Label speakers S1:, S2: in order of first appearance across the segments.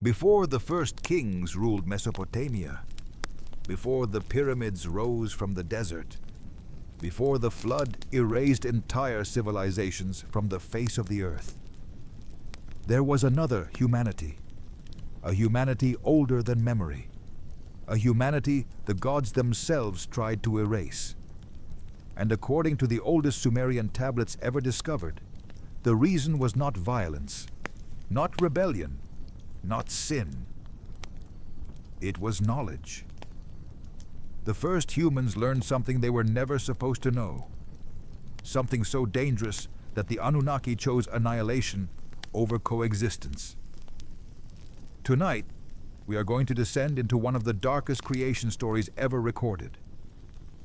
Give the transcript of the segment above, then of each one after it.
S1: Before the first kings ruled Mesopotamia, before the pyramids rose from the desert, before the flood erased entire civilizations from the face of the earth, there was another humanity, a humanity older than memory, a humanity the gods themselves tried to erase. And according to the oldest Sumerian tablets ever discovered, the reason was not violence, not rebellion, not sin. It was knowledge. The first humans learned something they were never supposed to know, something so dangerous that the Anunnaki chose annihilation over coexistence. Tonight, we are going to descend into one of the darkest creation stories ever recorded.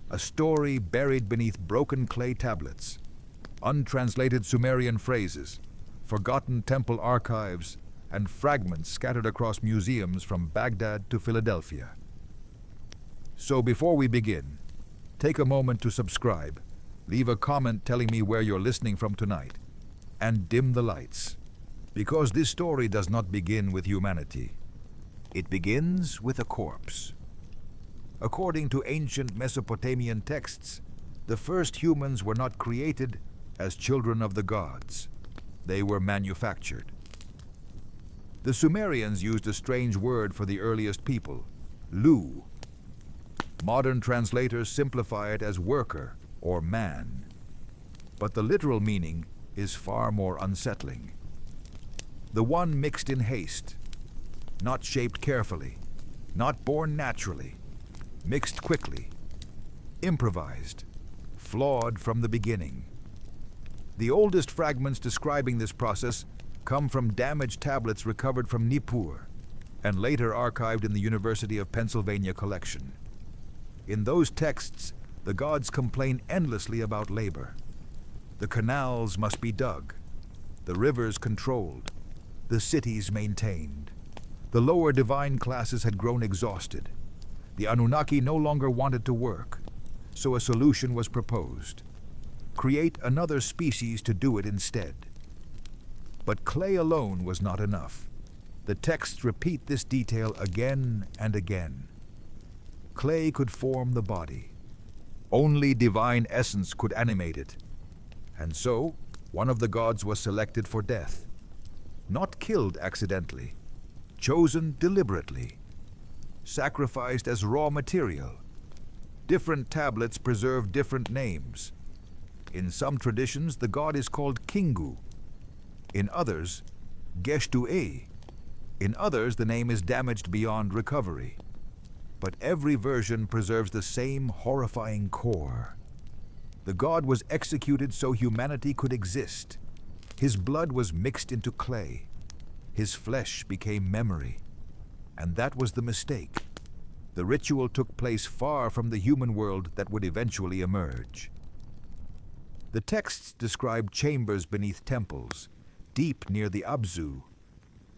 S1: A story buried beneath broken clay tablets, untranslated Sumerian phrases, forgotten temple archives, and fragments scattered across museums from Baghdad to Philadelphia. So before we begin, take a moment to subscribe, leave a comment telling me where you're listening from tonight, and dim the lights. Because this story does not begin with humanity. It begins with a corpse. According to ancient Mesopotamian texts, the first humans were not created as children of the gods. They were manufactured. The Sumerians used a strange word for the earliest people, Lu. Modern translators simplify it as worker or man. But the literal meaning is far more unsettling. The one mixed in haste, not shaped carefully, not born naturally, mixed quickly, improvised, flawed from the beginning. The oldest fragments describing this process come from damaged tablets recovered from Nippur and later archived in the University of Pennsylvania collection. In those texts, the gods complain endlessly about labor. The canals must be dug, the rivers controlled, the cities maintained. The lower divine classes had grown exhausted. The Anunnaki no longer wanted to work, so a solution was proposed. Create another species to do it instead. But clay alone was not enough. The texts repeat this detail again and again. Clay could form the body. Only divine essence could animate it. And so, one of the gods was selected for death. Not killed accidentally, chosen deliberately, sacrificed as raw material. Different tablets preserve different names. In some traditions, the god is called Kingu. In others, Geshtu-e. In others, the name is damaged beyond recovery. But every version preserves the same horrifying core. The god was executed so humanity could exist. His blood was mixed into clay. His flesh became memory. And that was the mistake. The ritual took place far from the human world that would eventually emerge. The texts describe chambers beneath temples, deep near the Abzu,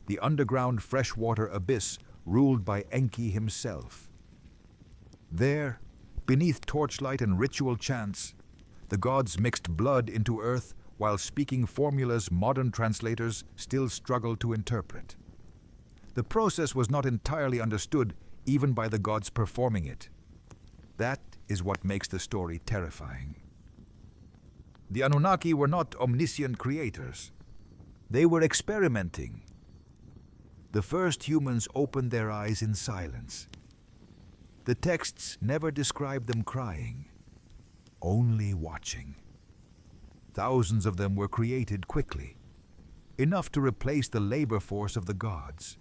S1: the underground freshwater abyss ruled by Enki himself. There, beneath torchlight and ritual chants, the gods mixed blood into earth while speaking formulas modern translators still struggle to interpret. The process was not entirely understood even by the gods performing it. That is what makes the story terrifying. The Anunnaki were not omniscient creators. They were experimenting. The first humans opened their eyes in silence. The texts never describe them crying, only watching. Thousands of them were created quickly, enough to replace the labor force of the gods.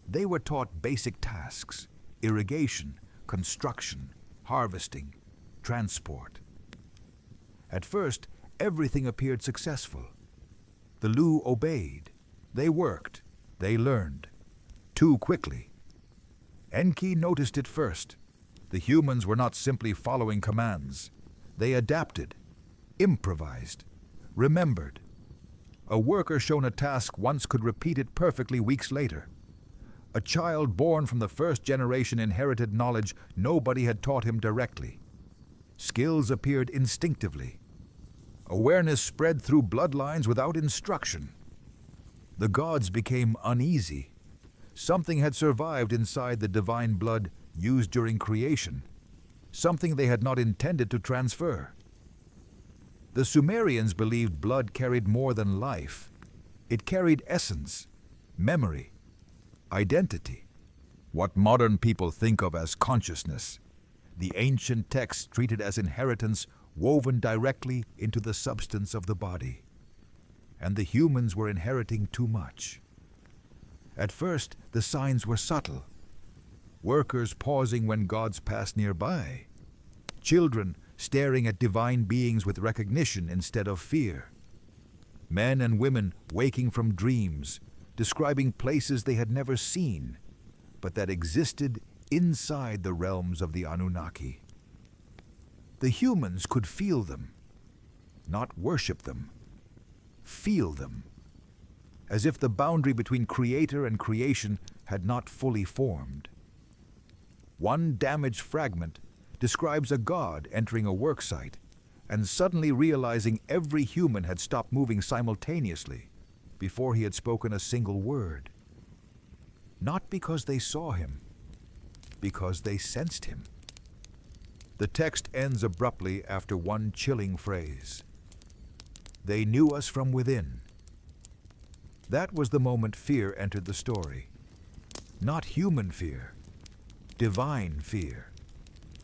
S1: They were taught basic tasks: irrigation, construction, harvesting, transport. At first, everything appeared successful. The Lu obeyed. They worked. They learned. Too quickly. Enki noticed it first. The humans were not simply following commands. They adapted, improvised, remembered. A worker shown a task once could repeat it perfectly weeks later. A child born from the first generation inherited knowledge nobody had taught him directly. Skills appeared instinctively. Awareness spread through bloodlines without instruction. The gods became uneasy. Something had survived inside the divine blood used during creation, something they had not intended to transfer. The Sumerians believed blood carried more than life. It carried essence, memory, identity. What modern people think of as consciousness, the ancient texts treated as inheritance woven directly into the substance of the body. And the humans were inheriting too much. At first, the signs were subtle. Workers pausing when gods passed nearby. Children staring at divine beings with recognition instead of fear. Men and women waking from dreams, describing places they had never seen, but that existed inside the realms of the Anunnaki. The humans could feel them, not worship them, feel them, as if the boundary between creator and creation had not fully formed. One damaged fragment describes a god entering a worksite and suddenly realizing every human had stopped moving simultaneously before he had spoken a single word. Not because they saw him, because they sensed him. The text ends abruptly after one chilling phrase. They knew us from within. That was the moment fear entered the story. Not human fear, divine fear.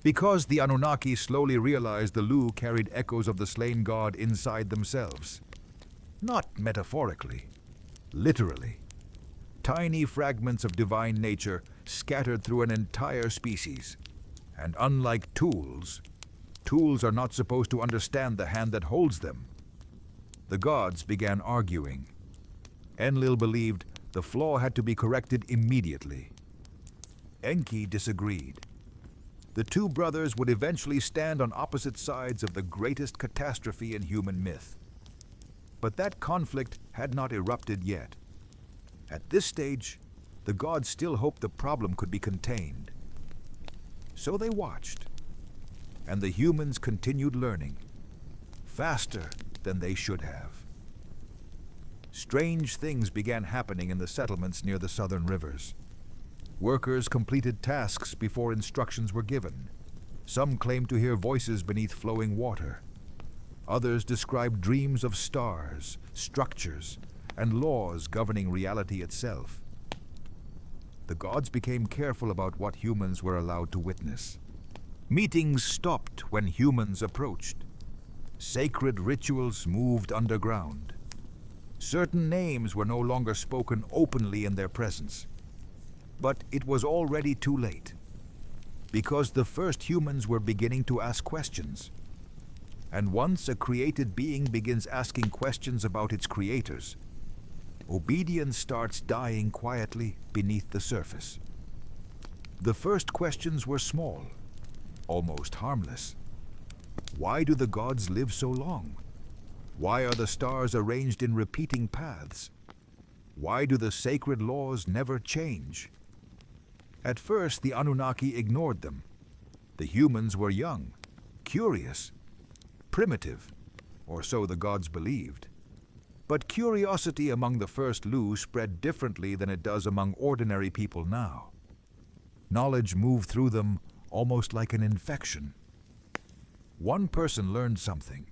S1: Because the Anunnaki slowly realized the Lu carried echoes of the slain god inside themselves. Not metaphorically, literally. Tiny fragments of divine nature scattered through an entire species. And unlike tools, tools are not supposed to understand the hand that holds them. The gods began arguing. Enlil believed the flaw had to be corrected immediately. Enki disagreed. The two brothers would eventually stand on opposite sides of the greatest catastrophe in human myth. But that conflict had not erupted yet. At this stage, the gods still hoped the problem could be contained. So they watched, and the humans continued learning, faster than they should have. Strange things began happening in the settlements near the southern rivers. Workers completed tasks before instructions were given. Some claimed to hear voices beneath flowing water. Others described dreams of stars, structures, and laws governing reality itself. The gods became careful about what humans were allowed to witness. Meetings stopped when humans approached. Sacred rituals moved underground. Certain names were no longer spoken openly in their presence. But it was already too late, because the first humans were beginning to ask questions. And once a created being begins asking questions about its creators, obedience starts dying quietly beneath the surface. The first questions were small, almost harmless. Why do the gods live so long? Why are the stars arranged in repeating paths? Why do the sacred laws never change? At first, the Anunnaki ignored them. The humans were young, curious, primitive, or so the gods believed. But curiosity among the first Lu spread differently than it does among ordinary people now. Knowledge moved through them almost like an infection. One person learned something,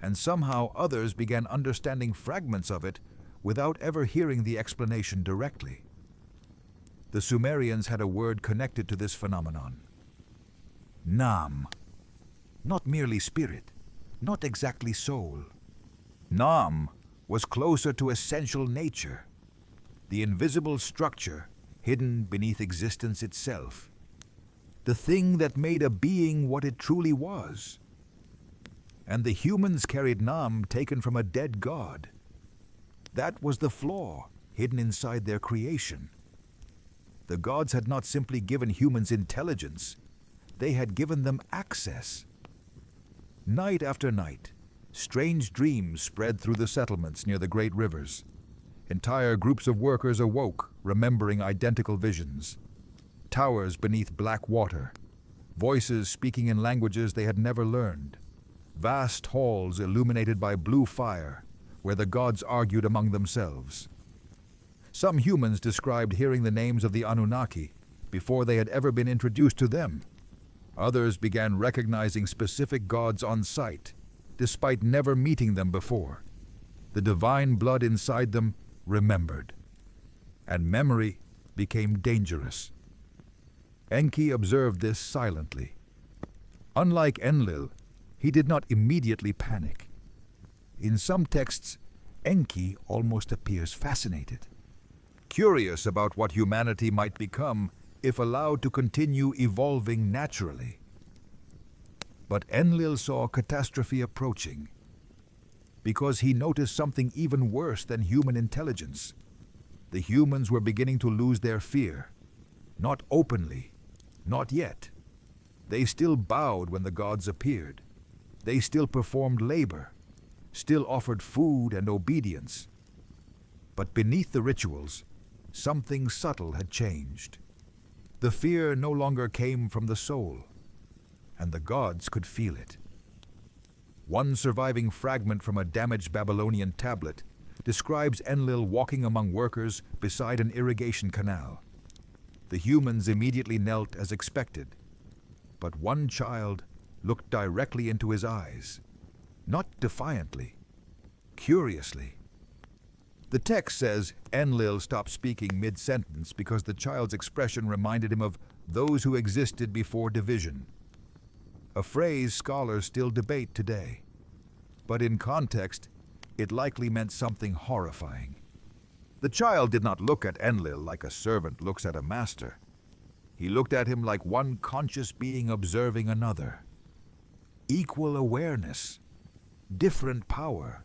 S1: and somehow others began understanding fragments of it without ever hearing the explanation directly. The Sumerians had a word connected to this phenomenon. Nam. Not merely spirit, not exactly soul. Nam was closer to essential nature, the invisible structure hidden beneath existence itself, the thing that made a being what it truly was. And the humans carried Nam taken from a dead god. That was the flaw hidden inside their creation. The gods had not simply given humans intelligence, they had given them access. Night after night, strange dreams spread through the settlements near the great rivers. Entire groups of workers awoke, remembering identical visions. Towers beneath black water, voices speaking in languages they had never learned. Vast halls illuminated by blue fire, where the gods argued among themselves. Some humans described hearing the names of the Anunnaki before they had ever been introduced to them. Others began recognizing specific gods on sight, despite never meeting them before. The divine blood inside them remembered, and memory became dangerous. Enki observed this silently. Unlike Enlil, he did not immediately panic. In some texts, Enki almost appears fascinated, curious about what humanity might become if allowed to continue evolving naturally. But Enlil saw catastrophe approaching because he noticed something even worse than human intelligence. The humans were beginning to lose their fear. Not openly, not yet. They still bowed when the gods appeared. They still performed labor, still offered food and obedience. But beneath the rituals, something subtle had changed. The fear no longer came from the soul, and the gods could feel it. One surviving fragment from a damaged Babylonian tablet describes Enlil walking among workers beside an irrigation canal. The humans immediately knelt as expected, but one child looked directly into his eyes, not defiantly, curiously. The text says Enlil stopped speaking mid-sentence because the child's expression reminded him of those who existed before division, a phrase scholars still debate today. But in context, it likely meant something horrifying. The child did not look at Enlil like a servant looks at a master. He looked at him like one conscious being observing another. Equal awareness, different power,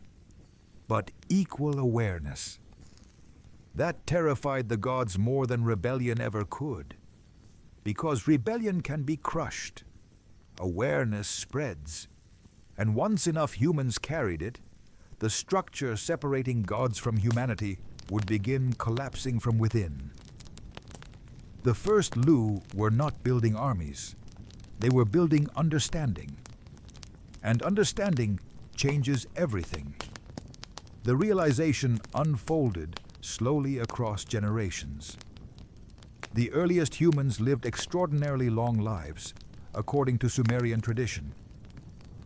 S1: but equal awareness. That terrified the gods more than rebellion ever could, because rebellion can be crushed. Awareness spreads, and once enough humans carried it, the structure separating gods from humanity would begin collapsing from within. The first Lu were not building armies. They were building understanding. And understanding changes everything. The realization unfolded slowly across generations. The earliest humans lived extraordinarily long lives, according to Sumerian tradition.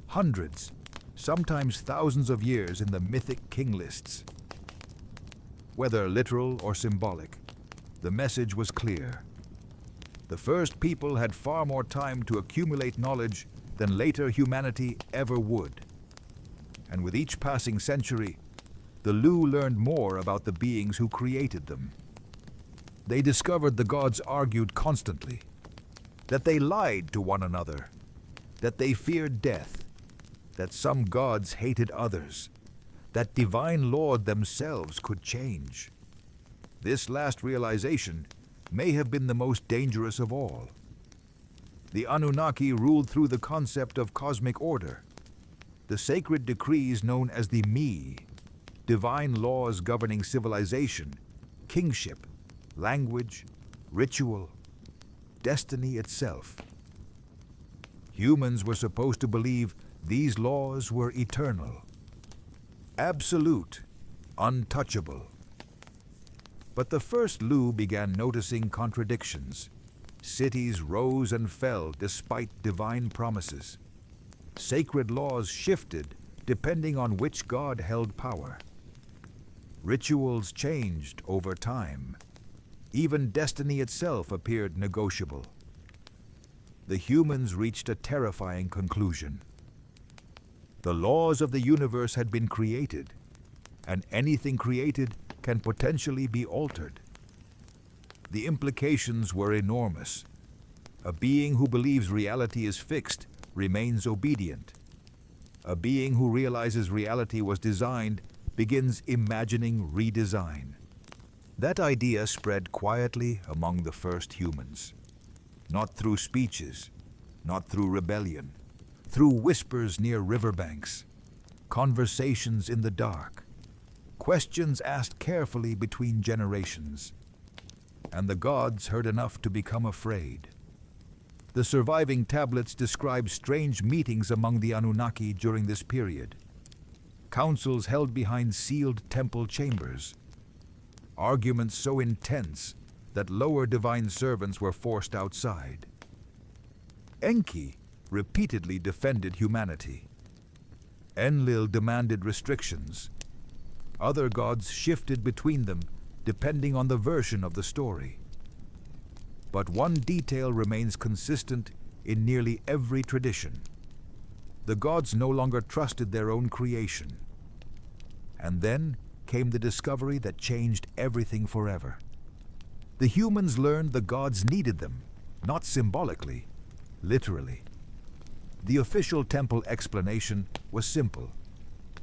S1: Hundreds, sometimes thousands of years in the mythic king lists. Whether literal or symbolic, the message was clear. The first people had far more time to accumulate knowledge than later humanity ever would. And with each passing century, the Lu learned more about the beings who created them. They discovered the gods argued constantly, that they lied to one another, that they feared death, that some gods hated others, that divine Lord themselves could change. This last realization may have been the most dangerous of all. The Anunnaki ruled through the concept of cosmic order, the sacred decrees known as the Me, divine laws governing civilization, kingship, language, ritual, destiny itself. Humans were supposed to believe these laws were eternal, absolute, untouchable. But the first Lu began noticing contradictions. Cities rose and fell despite divine promises. Sacred laws shifted depending on which god held power. Rituals changed over time. Even destiny itself appeared negotiable. The humans reached a terrifying conclusion. The laws of the universe had been created, and anything created can potentially be altered. The implications were enormous. A being who believes reality is fixed remains obedient. A being who realizes reality was designed begins imagining redesign. That idea spread quietly among the first humans. Not through speeches, not through rebellion, through whispers near riverbanks, conversations in the dark, questions asked carefully between generations. And the gods heard enough to become afraid. The surviving tablets describe strange meetings among the Anunnaki during this period. Councils held behind sealed temple chambers. arguments so intense that lower divine servants were forced outside. Enki repeatedly defended humanity. Enlil demanded restrictions. Other gods shifted between them depending on the version of the story. But one detail remains consistent in nearly every tradition. The gods no longer trusted their own creation. And then came the discovery that changed everything forever. The humans learned the gods needed them, not symbolically, literally. The official temple explanation was simple.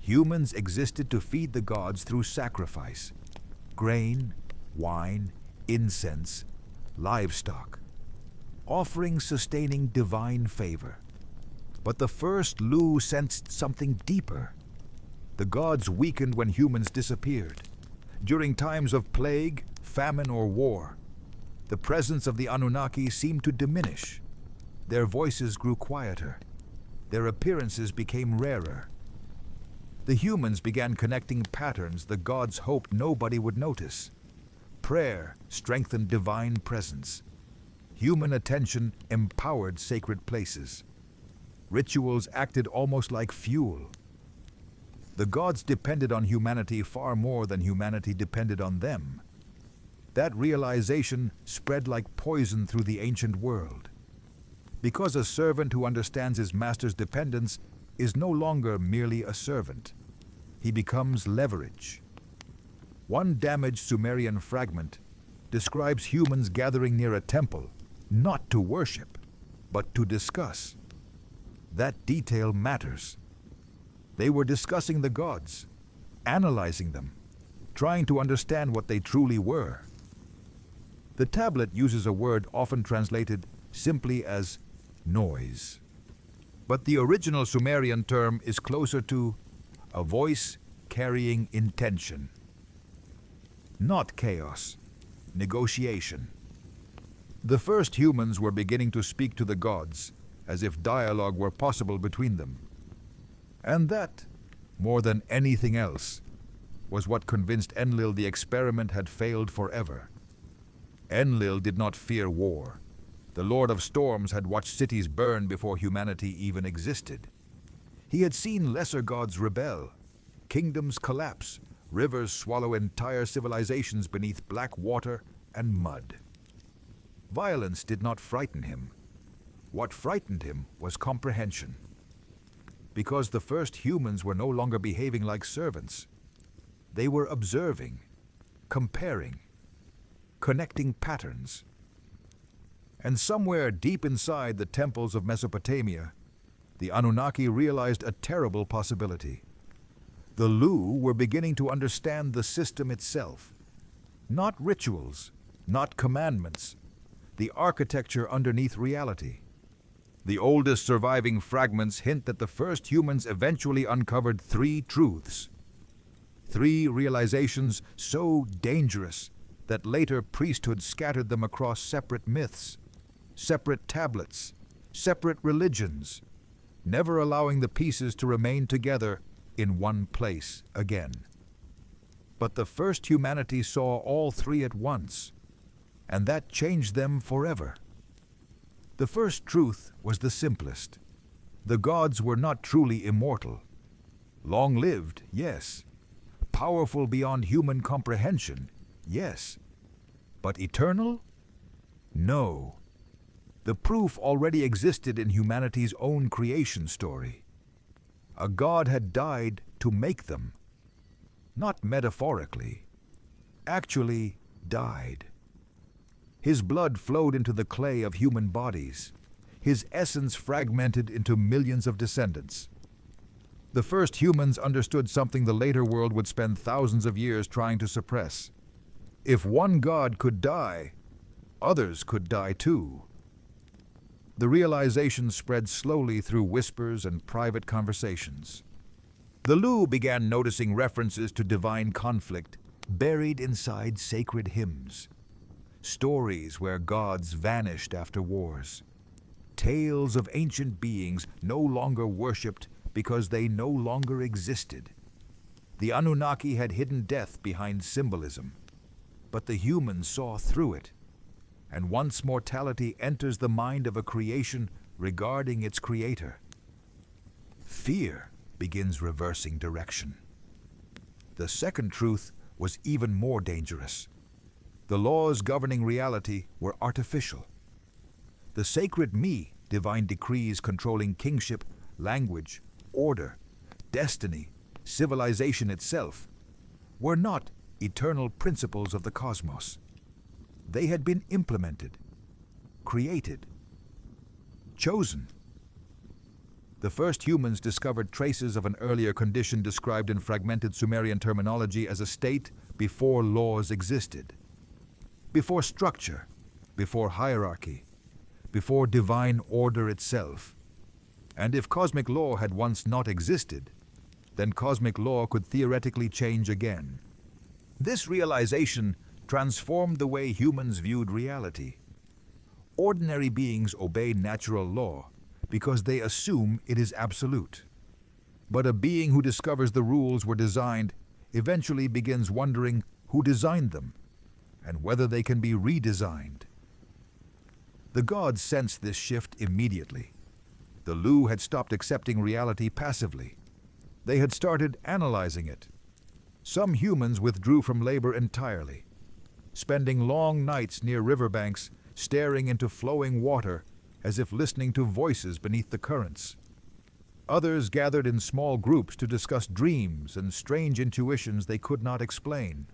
S1: Humans existed to feed the gods through sacrifice: grain, wine, incense, livestock, offerings sustaining divine favor. But the first Lu sensed something deeper. The gods weakened when humans disappeared. During times of plague, famine, or war, the presence of the Anunnaki seemed to diminish. Their voices grew quieter. Their appearances became rarer. The humans began connecting patterns the gods hoped nobody would notice. Prayer strengthened divine presence. Human attention empowered sacred places. Rituals acted almost like fuel. The gods depended on humanity far more than humanity depended on them. That realization spread like poison through the ancient world. Because a servant who understands his master's dependence is no longer merely a servant. He becomes leverage. One damaged Sumerian fragment describes humans gathering near a temple, not to worship, but to discuss. That detail matters. They were discussing the gods, analyzing them, trying to understand what they truly were. The tablet uses a word often translated simply as noise. But the original Sumerian term is closer to a voice carrying intention. Not chaos, negotiation. The first humans were beginning to speak to the gods, as if dialogue were possible between them. And that, more than anything else, was what convinced Enlil the experiment had failed forever. Enlil did not fear war. The Lord of Storms had watched cities burn before humanity even existed. He had seen lesser gods rebel, kingdoms collapse, rivers swallow entire civilizations beneath black water and mud. Violence did not frighten him. What frightened him was comprehension. Because the first humans were no longer behaving like servants. They were observing, comparing, connecting patterns. And somewhere deep inside the temples of Mesopotamia, the Anunnaki realized a terrible possibility. The Lu were beginning to understand the system itself. Not rituals, not commandments, the architecture underneath reality. The oldest surviving fragments hint that the first humans eventually uncovered three truths. Three realizations so dangerous that later priesthood scattered them across separate myths, separate tablets, separate religions, never allowing the pieces to remain together in one place again. But the first humanity saw all three at once, and that changed them forever. The first truth was the simplest. The gods were not truly immortal. Long-lived, yes. Powerful beyond human comprehension, yes. But eternal? No. The proof already existed in humanity's own creation story. A god had died to make them. Not metaphorically. Actually died. His blood flowed into the clay of human bodies. His essence fragmented into millions of descendants. The first humans understood something the later world would spend thousands of years trying to suppress. If one god could die, others could die too. The realization spread slowly through whispers and private conversations. The Lu began noticing references to divine conflict buried inside sacred hymns. Stories where gods vanished after wars. Tales of ancient beings no longer worshipped because they no longer existed. The Anunnaki had hidden death behind symbolism. But the humans saw through it, and once mortality enters the mind of a creation regarding its creator, fear begins reversing direction. The second truth was even more dangerous. The laws governing reality were artificial. The sacred me, divine decrees controlling kingship, language, order, destiny, civilization itself, were not eternal principles of the cosmos. They had been implemented, created, chosen. The first humans discovered traces of an earlier condition described in fragmented Sumerian terminology as a state before laws existed, before structure, before hierarchy, before divine order itself. And if cosmic law had once not existed, then cosmic law could theoretically change again. This realization transformed the way humans viewed reality. Ordinary beings obey natural law because they assume it is absolute. But a being who discovers the rules were designed eventually begins wondering who designed them and whether they can be redesigned. The gods sensed this shift immediately. The Lu had stopped accepting reality passively. They had started analyzing it. Some humans withdrew from labor entirely, spending long nights near riverbanks staring into flowing water as if listening to voices beneath the currents. Others gathered in small groups to discuss dreams and strange intuitions they could not explain.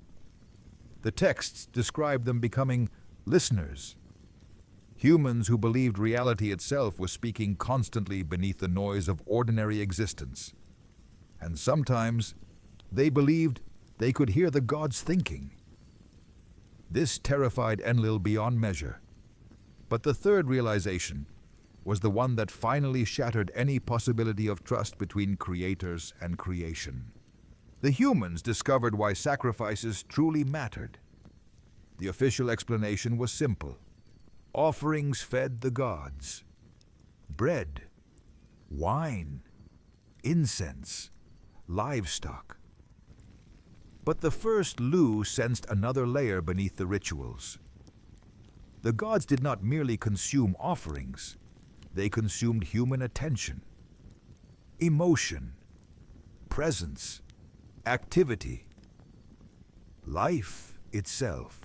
S1: The texts described them becoming listeners, humans who believed reality itself was speaking constantly beneath the noise of ordinary existence. And sometimes they believed they could hear the gods thinking. This terrified Enlil beyond measure. But the third realization was the one that finally shattered any possibility of trust between creators and creation. The humans discovered why sacrifices truly mattered. The official explanation was simple. Offerings fed the gods. Bread, wine, incense, livestock. But the first Lu sensed another layer beneath the rituals. The gods did not merely consume offerings, they consumed human attention, emotion, presence, activity, life itself.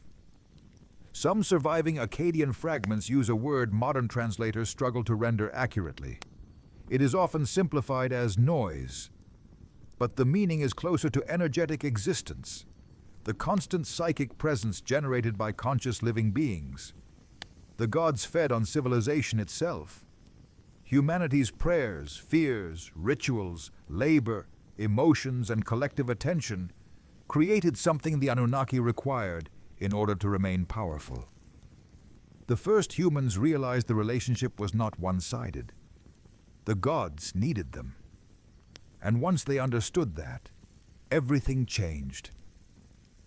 S1: Some surviving Akkadian fragments use a word modern translators struggle to render accurately. It is often simplified as noise, but the meaning is closer to energetic existence, the constant psychic presence generated by conscious living beings. The gods fed on civilization itself. Humanity's prayers, fears, rituals, labor, emotions, and collective attention created something the Anunnaki required in order to remain powerful. The first humans realized the relationship was not one-sided. The gods needed them. And once they understood that, everything changed.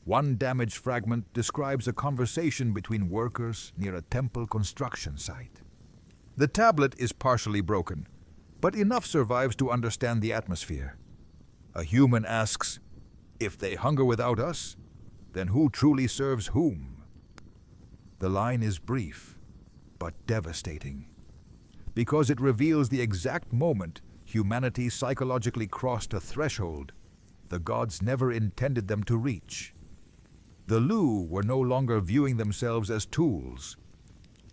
S1: One damaged fragment describes a conversation between workers near a temple construction site. The tablet is partially broken, but enough survives to understand the atmosphere. A human asks, "If they hunger without us, then who truly serves whom?" The line is brief, but devastating, because it reveals the exact moment humanity psychologically crossed a threshold the gods never intended them to reach. The Lu were no longer viewing themselves as tools.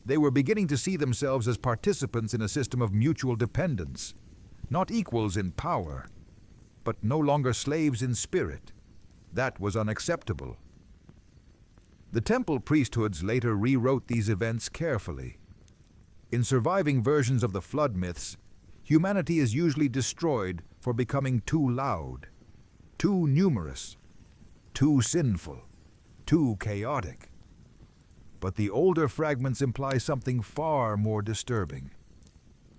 S1: They were beginning to see themselves as participants in a system of mutual dependence, not equals in power, but no longer slaves in spirit. That was unacceptable. The temple priesthoods later rewrote these events carefully. In surviving versions of the flood myths, humanity is usually destroyed for becoming too loud, too numerous, too sinful, too chaotic. But the older fragments imply something far more disturbing.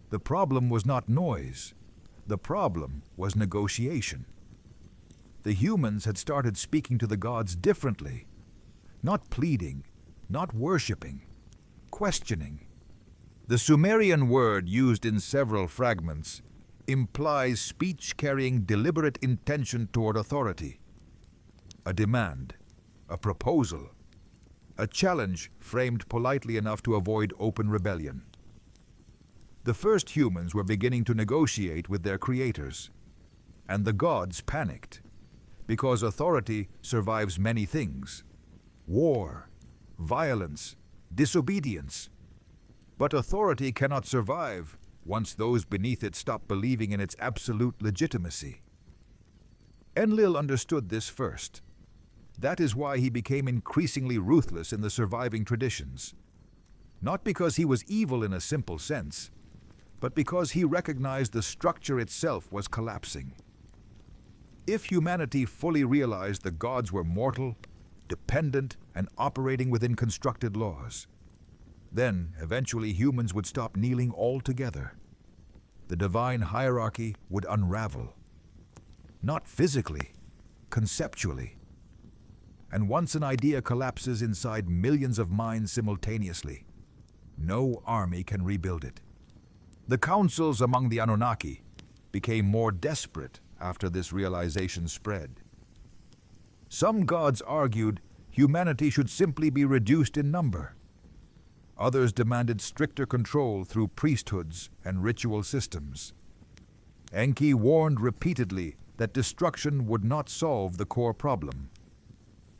S1: The problem was not noise. The problem was negotiation. The humans had started speaking to the gods differently, not pleading, not worshipping, questioning. The Sumerian word used in several fragments implies speech carrying deliberate intention toward authority. A demand, a proposal, a challenge framed politely enough to avoid open rebellion. The first humans were beginning to negotiate with their creators, and the gods panicked, because authority survives many things: war, violence, disobedience. But authority cannot survive once those beneath it stop believing in its absolute legitimacy. Enlil understood this first. That is why he became increasingly ruthless in the surviving traditions. Not because he was evil in a simple sense, but because he recognized the structure itself was collapsing. If humanity fully realized the gods were mortal, dependent, and operating within constructed laws, then eventually humans would stop kneeling altogether. The divine hierarchy would unravel. Not physically, conceptually. And once an idea collapses inside millions of minds simultaneously, no army can rebuild it. The councils among the Anunnaki became more desperate after this realization spread. Some gods argued humanity should simply be reduced in number. Others demanded stricter control through priesthoods and ritual systems. Enki warned repeatedly that destruction would not solve the core problem,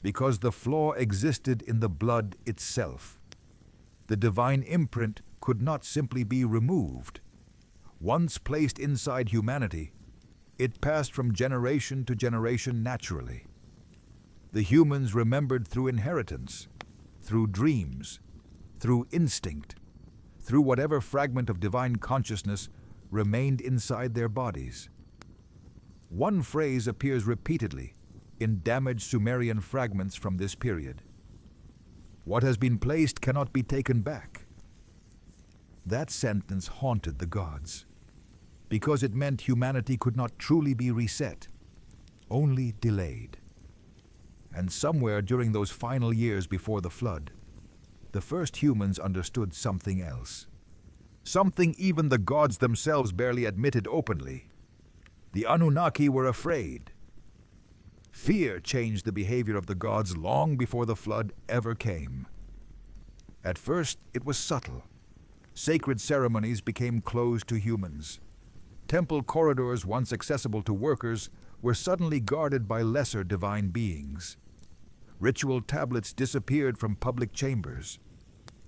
S1: because the flaw existed in the blood itself. The divine imprint could not simply be removed. Once placed inside humanity, it passed from generation to generation naturally. The humans remembered through inheritance, through dreams, through instinct, through whatever fragment of divine consciousness remained inside their bodies. One phrase appears repeatedly in damaged Sumerian fragments from this period: "What has been placed cannot be taken back." That sentence haunted the gods, because it meant humanity could not truly be reset, only delayed. And somewhere during those final years before the flood, the first humans understood something else. Something even the gods themselves barely admitted openly. The Anunnaki were afraid. Fear changed the behavior of the gods long before the flood ever came. At first, it was subtle. Sacred ceremonies became closed to humans. Temple corridors, once accessible to workers, were suddenly guarded by lesser divine beings. Ritual tablets disappeared from public chambers.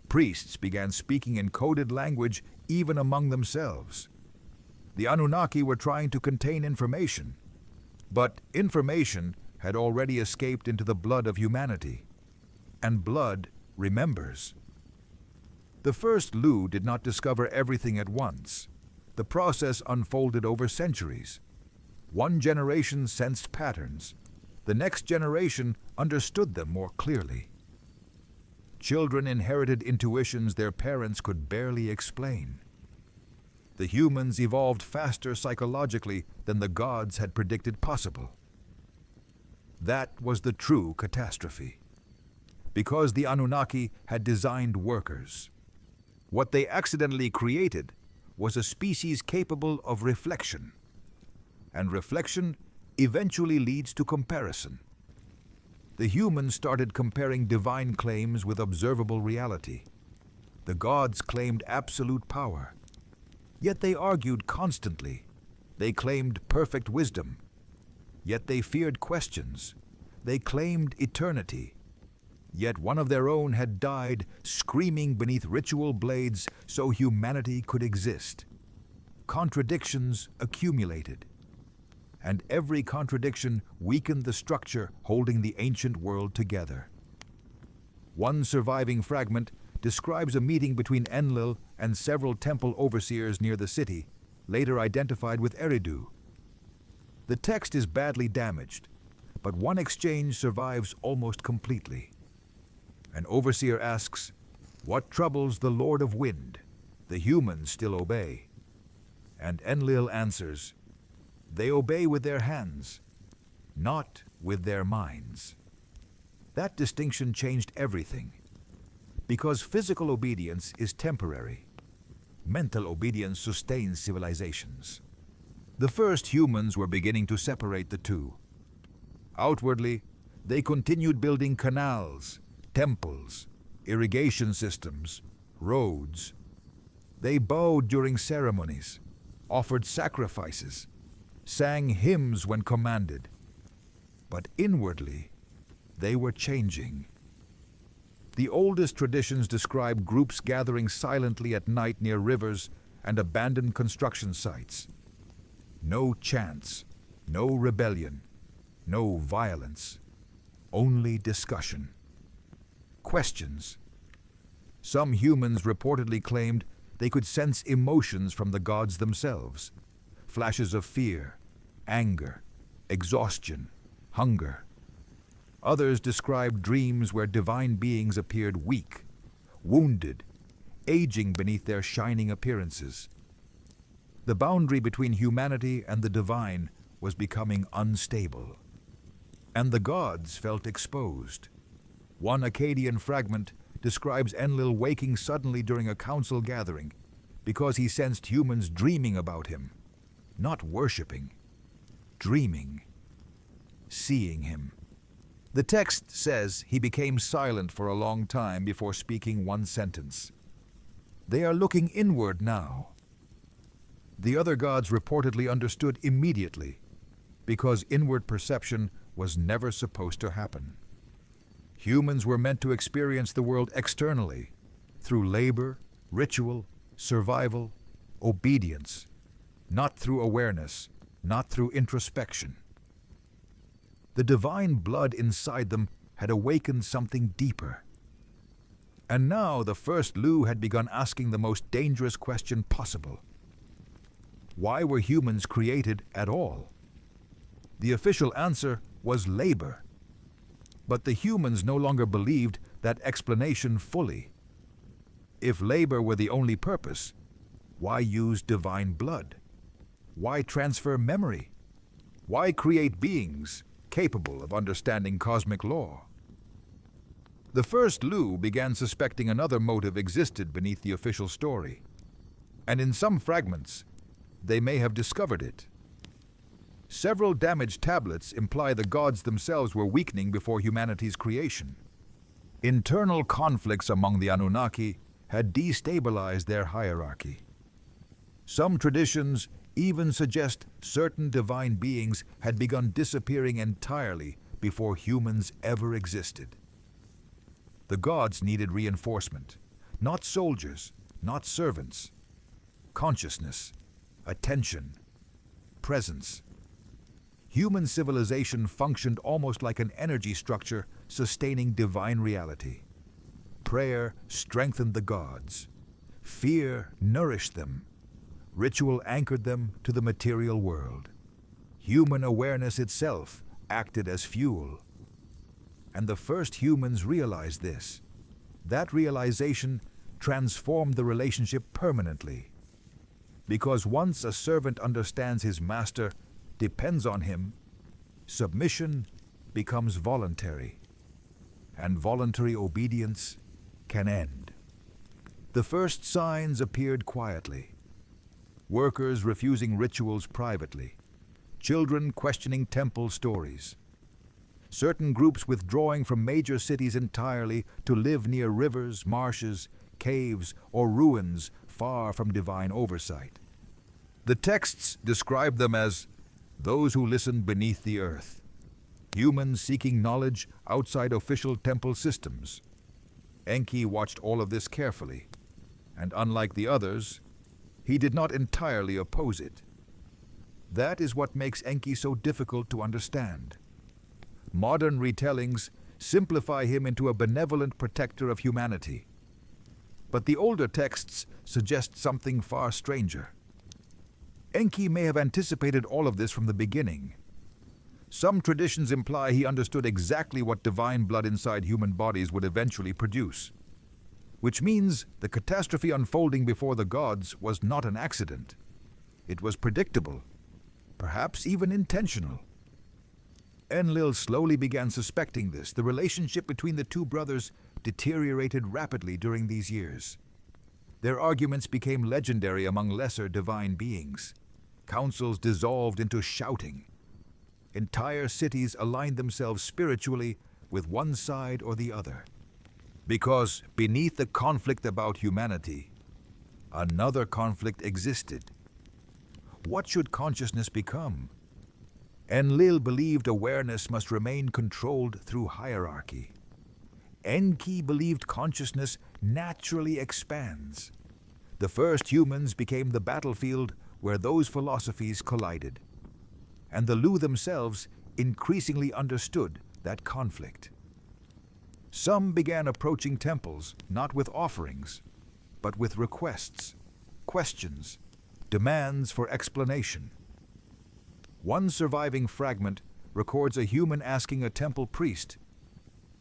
S1: Priests began speaking in coded language even among themselves. The Anunnaki were trying to contain information, but information had already escaped into the blood of humanity, and blood remembers. The first Lu did not discover everything at once. The process unfolded over centuries. One generation sensed patterns. The next generation understood them more clearly. Children inherited intuitions their parents could barely explain. The humans evolved faster psychologically than the gods had predicted possible. That was the true catastrophe, because the Anunnaki had designed workers. What they accidentally created was a species capable of reflection, and reflection eventually leads to comparison. The humans started comparing divine claims with observable reality. The gods claimed absolute power, yet they argued constantly. They claimed perfect wisdom, yet they feared questions. They claimed eternity, yet one of their own had died screaming beneath ritual blades so humanity could exist. Contradictions accumulated, and every contradiction weakened the structure holding the ancient world together. One surviving fragment describes a meeting between Enlil and several temple overseers near the city, later identified with Eridu. The text is badly damaged, but one exchange survives almost completely. An overseer asks, "What troubles the Lord of Wind? The humans still obey." And Enlil answers, "They obey with their hands, not with their minds." That distinction changed everything, because physical obedience is temporary. Mental obedience sustains civilizations. The first humans were beginning to separate the two. Outwardly, they continued building canals, temples, irrigation systems, roads. They bowed during ceremonies, offered sacrifices, sang hymns when commanded. But inwardly, they were changing. The oldest traditions describe groups gathering silently at night near rivers and abandoned construction sites. No chants, no rebellion, no violence, only discussion. Questions. Some humans reportedly claimed they could sense emotions from the gods themselves, flashes of fear, anger, exhaustion, hunger. Others described dreams where divine beings appeared weak, wounded, aging beneath their shining appearances. The boundary between humanity and the divine was becoming unstable, and the gods felt exposed. One Akkadian fragment describes Enlil waking suddenly during a council gathering because he sensed humans dreaming about him, not worshipping, dreaming, seeing him. The text says he became silent for a long time before speaking one sentence. They are looking inward now. The other gods reportedly understood immediately, because inward perception was never supposed to happen. Humans were meant to experience the world externally, through labor, ritual, survival, obedience, not through awareness, not through introspection. The divine blood inside them had awakened something deeper. And now the first Lu had begun asking the most dangerous question possible. Why were humans created at all? The official answer was labor. But the humans no longer believed that explanation fully. If labor were the only purpose, why use divine blood? Why transfer memory? Why create beings capable of understanding cosmic law? The first Lu began suspecting another motive existed beneath the official story, and in some fragments, they may have discovered it. Several damaged tablets imply the gods themselves were weakening before humanity's creation. Internal conflicts among the Anunnaki had destabilized their hierarchy. Some traditions even suggest certain divine beings had begun disappearing entirely before humans ever existed. The gods needed reinforcement, not soldiers, not servants. Consciousness, attention, presence. Human civilization functioned almost like an energy structure sustaining divine reality. Prayer strengthened the gods. Fear nourished them. Ritual anchored them to the material world. Human awareness itself acted as fuel. And the first humans realized this. That realization transformed the relationship permanently. Because once a servant understands his master, depends on him, submission becomes voluntary, and voluntary obedience can end. The first signs appeared quietly. Workers refusing rituals privately, children questioning temple stories, certain groups withdrawing from major cities entirely to live near rivers, marshes, caves, or ruins far from divine oversight. The texts describe them as those who listened beneath the earth, humans seeking knowledge outside official temple systems. Enki watched all of this carefully, and unlike the others, he did not entirely oppose it. That is what makes Enki so difficult to understand. Modern retellings simplify him into a benevolent protector of humanity. But the older texts suggest something far stranger. Enki may have anticipated all of this from the beginning. Some traditions imply he understood exactly what divine blood inside human bodies would eventually produce, which means the catastrophe unfolding before the gods was not an accident. It was predictable, perhaps even intentional. Enlil slowly began suspecting this. The relationship between the two brothers deteriorated rapidly during these years. Their arguments became legendary among lesser divine beings. Councils dissolved into shouting. Entire cities aligned themselves spiritually with one side or the other. Because beneath the conflict about humanity, another conflict existed. What should consciousness become? Enlil believed awareness must remain controlled through hierarchy. Enki believed consciousness naturally expands. The first humans became the battlefield where those philosophies collided, and the Lu themselves increasingly understood that conflict. Some began approaching temples not with offerings, but with requests, questions, demands for explanation. One surviving fragment records a human asking a temple priest,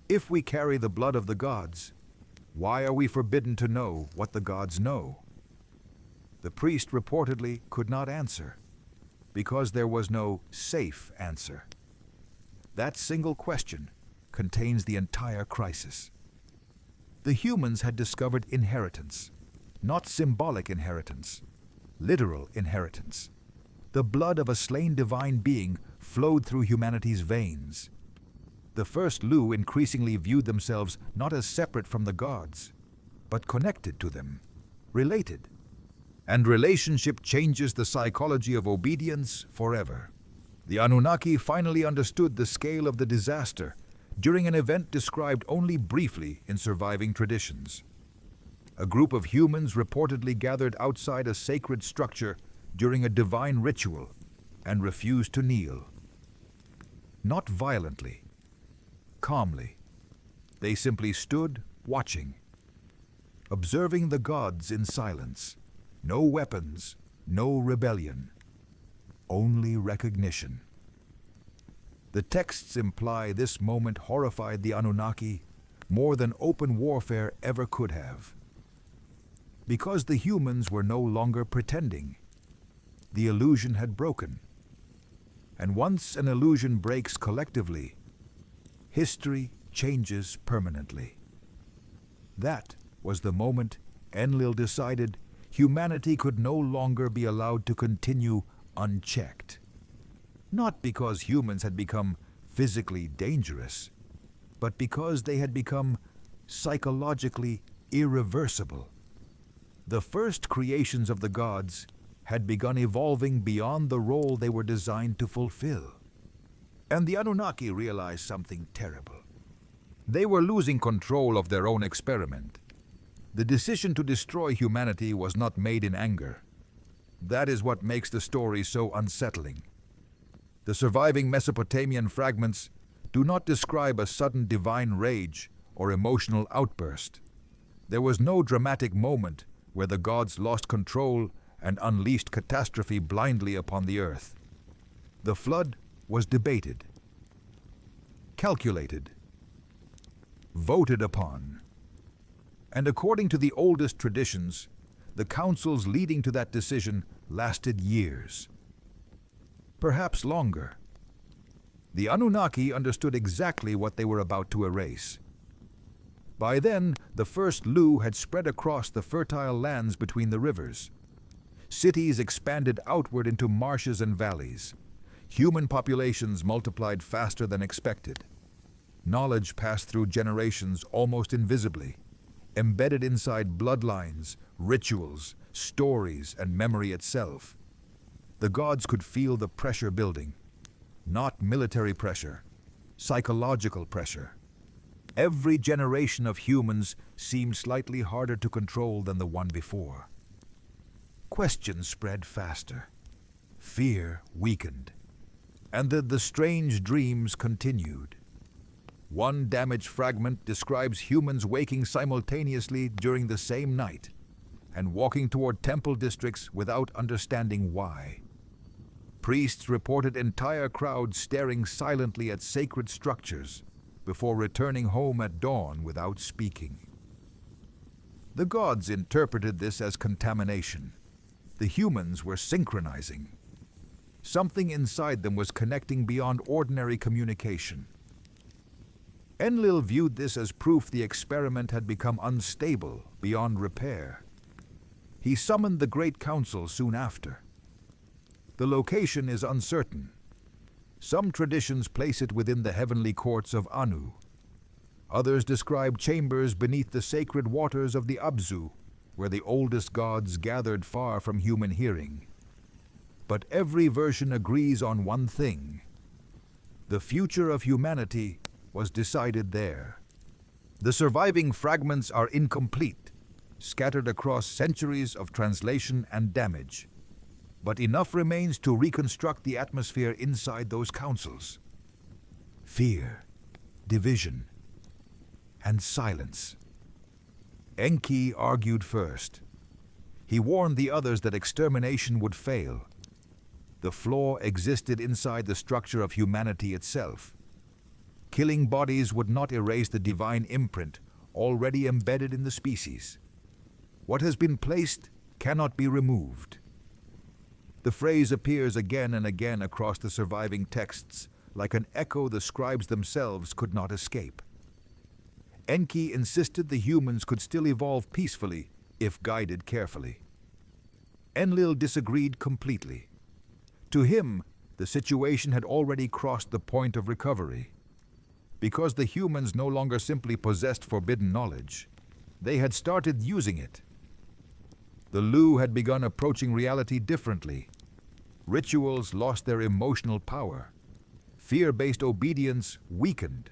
S1: "If we carry the blood of the gods, why are we forbidden to know what the gods know?" The priest reportedly could not answer, because there was no safe answer. That single question contains the entire crisis. The humans had discovered inheritance, not symbolic inheritance, literal inheritance. The blood of a slain divine being flowed through humanity's veins. The first Lu increasingly viewed themselves not as separate from the gods, but connected to them, related. And relationship changes the psychology of obedience forever. The Anunnaki finally understood the scale of the disaster during an event described only briefly in surviving traditions. A group of humans reportedly gathered outside a sacred structure during a divine ritual and refused to kneel. Not violently, calmly. They simply stood watching, observing the gods in silence. No weapons, no rebellion, only recognition. The texts imply this moment horrified the Anunnaki more than open warfare ever could have. Because the humans were no longer pretending, the illusion had broken. And once an illusion breaks collectively, history changes permanently. That was the moment Enlil decided humanity could no longer be allowed to continue unchecked. Not because humans had become physically dangerous, but because they had become psychologically irreversible. The first creations of the gods had begun evolving beyond the role they were designed to fulfill. And the Anunnaki realized something terrible. They were losing control of their own experiment. The decision to destroy humanity was not made in anger. That is what makes the story so unsettling. The surviving Mesopotamian fragments do not describe a sudden divine rage or emotional outburst. There was no dramatic moment where the gods lost control and unleashed catastrophe blindly upon the earth. The flood was debated, calculated, voted upon. And according to the oldest traditions, the councils leading to that decision lasted years, perhaps longer. The Anunnaki understood exactly what they were about to erase. By then, the first Lu had spread across the fertile lands between the rivers. Cities expanded outward into marshes and valleys. Human populations multiplied faster than expected. Knowledge passed through generations almost invisibly, embedded inside bloodlines, rituals, stories, and memory itself. The gods could feel the pressure building. Not military pressure, psychological pressure. Every generation of humans seemed slightly harder to control than the one before. Questions spread faster. Fear weakened. And the strange dreams continued. One damaged fragment describes humans waking simultaneously during the same night and walking toward temple districts without understanding why. Priests reported entire crowds staring silently at sacred structures before returning home at dawn without speaking. The gods interpreted this as contamination. The humans were synchronizing. Something inside them was connecting beyond ordinary communication. Enlil viewed this as proof the experiment had become unstable, beyond repair. He summoned the Great Council soon after. The location is uncertain. Some traditions place it within the heavenly courts of Anu. Others describe chambers beneath the sacred waters of the Abzu, where the oldest gods gathered far from human hearing. But every version agrees on one thing. The future of humanity was decided there. The surviving fragments are incomplete, scattered across centuries of translation and damage. But enough remains to reconstruct the atmosphere inside those councils. Fear, division, and silence. Enki argued first. He warned the others that extermination would fail. The flaw existed inside the structure of humanity itself. Killing bodies would not erase the divine imprint already embedded in the species. What has been placed cannot be removed. The phrase appears again and again across the surviving texts, like an echo the scribes themselves could not escape. Enki insisted the humans could still evolve peacefully if guided carefully. Enlil disagreed completely. To him, the situation had already crossed the point of recovery. Because the humans no longer simply possessed forbidden knowledge, they had started using it. The Lu had begun approaching reality differently. Rituals lost their emotional power. Fear-based obedience weakened.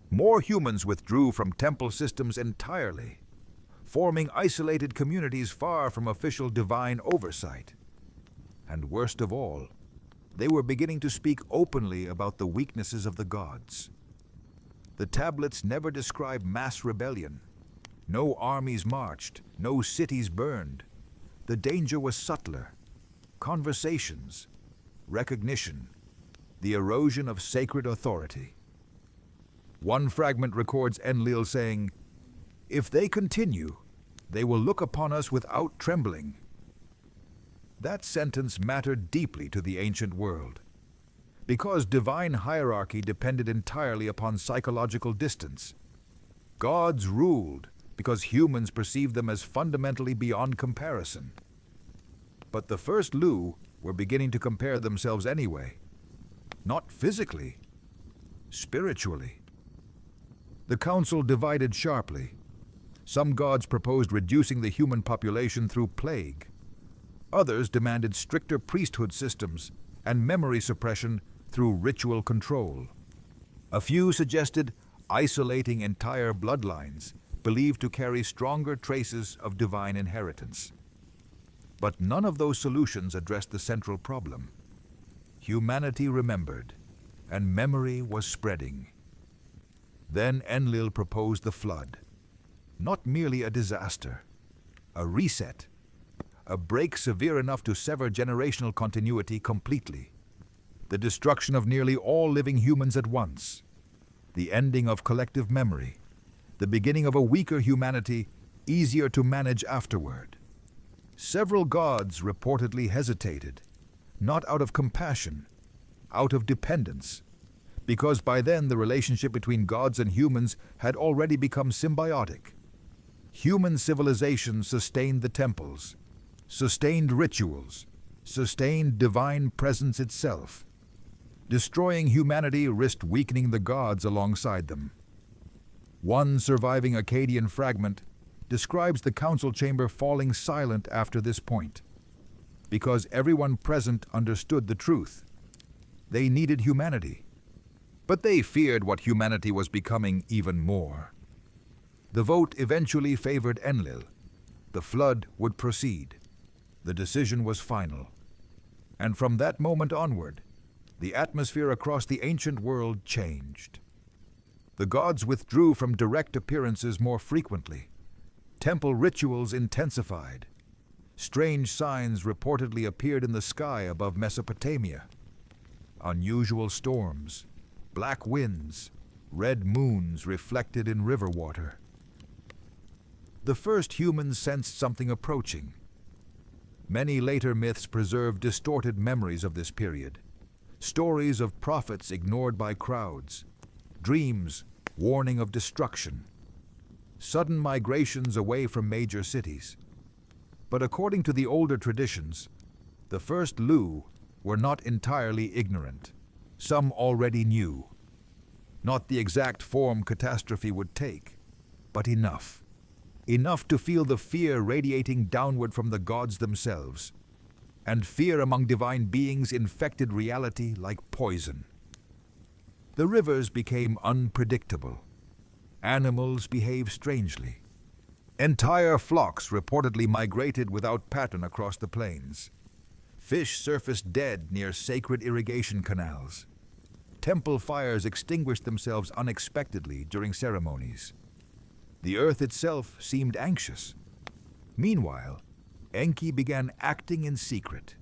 S1: More humans withdrew from temple systems entirely, forming isolated communities far from official divine oversight. And worst of all, they were beginning to speak openly about the weaknesses of the gods. The tablets never describe mass rebellion. No armies marched, no cities burned. The danger was subtler. Conversations, recognition, the erosion of sacred authority. One fragment records Enlil saying, "If they continue, they will look upon us without trembling." That sentence mattered deeply to the ancient world. Because divine hierarchy depended entirely upon psychological distance. Gods ruled because humans perceived them as fundamentally beyond comparison. But the first Lu were beginning to compare themselves anyway. Not physically, spiritually. The council divided sharply. Some gods proposed reducing the human population through plague. Others demanded stricter priesthood systems and memory suppression through ritual control. A few suggested isolating entire bloodlines, believed to carry stronger traces of divine inheritance. But none of those solutions addressed the central problem. Humanity remembered, and memory was spreading. Then Enlil proposed the flood. Not merely a disaster, a reset, a break severe enough to sever generational continuity completely. The destruction of nearly all living humans at once. The ending of collective memory. The beginning of a weaker humanity, easier to manage afterward. Several gods reportedly hesitated, not out of compassion, out of dependence, because by then the relationship between gods and humans had already become symbiotic. Human civilization sustained the temples, sustained rituals, sustained divine presence itself. Destroying humanity risked weakening the gods alongside them. One surviving Akkadian fragment describes the council chamber falling silent after this point, because everyone present understood the truth. They needed humanity, but they feared what humanity was becoming even more. The vote eventually favored Enlil. The flood would proceed. The decision was final. And from that moment onward, the atmosphere across the ancient world changed. The gods withdrew from direct appearances more frequently. Temple rituals intensified. Strange signs reportedly appeared in the sky above Mesopotamia. Unusual storms, black winds, red moons reflected in river water. The first humans sensed something approaching. Many later myths preserve distorted memories of this period. Stories of prophets ignored by crowds, dreams warning of destruction, sudden migrations away from major cities. But according to the older traditions, the first Lu were not entirely ignorant. Some already knew. Not the exact form catastrophe would take, but enough. Enough to feel the fear radiating downward from the gods themselves, and fear among divine beings infected reality like poison. The rivers became unpredictable. Animals behaved strangely. Entire flocks reportedly migrated without pattern across the plains. Fish surfaced dead near sacred irrigation canals. Temple fires extinguished themselves unexpectedly during ceremonies. The earth itself seemed anxious. Meanwhile, Enki began acting in secret.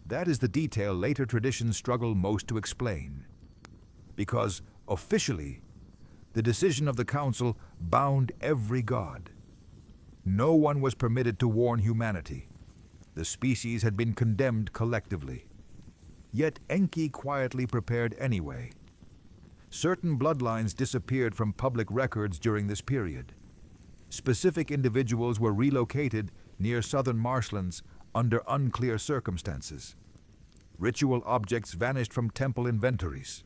S1: That is the detail later traditions struggle most to explain, because officially, the decision of the council bound every god. No one was permitted to warn humanity. The species had been condemned collectively. Yet Enki quietly prepared anyway. Certain bloodlines disappeared from public records during this period. Specific individuals were relocated near southern marshlands under unclear circumstances. Ritual objects vanished from temple inventories.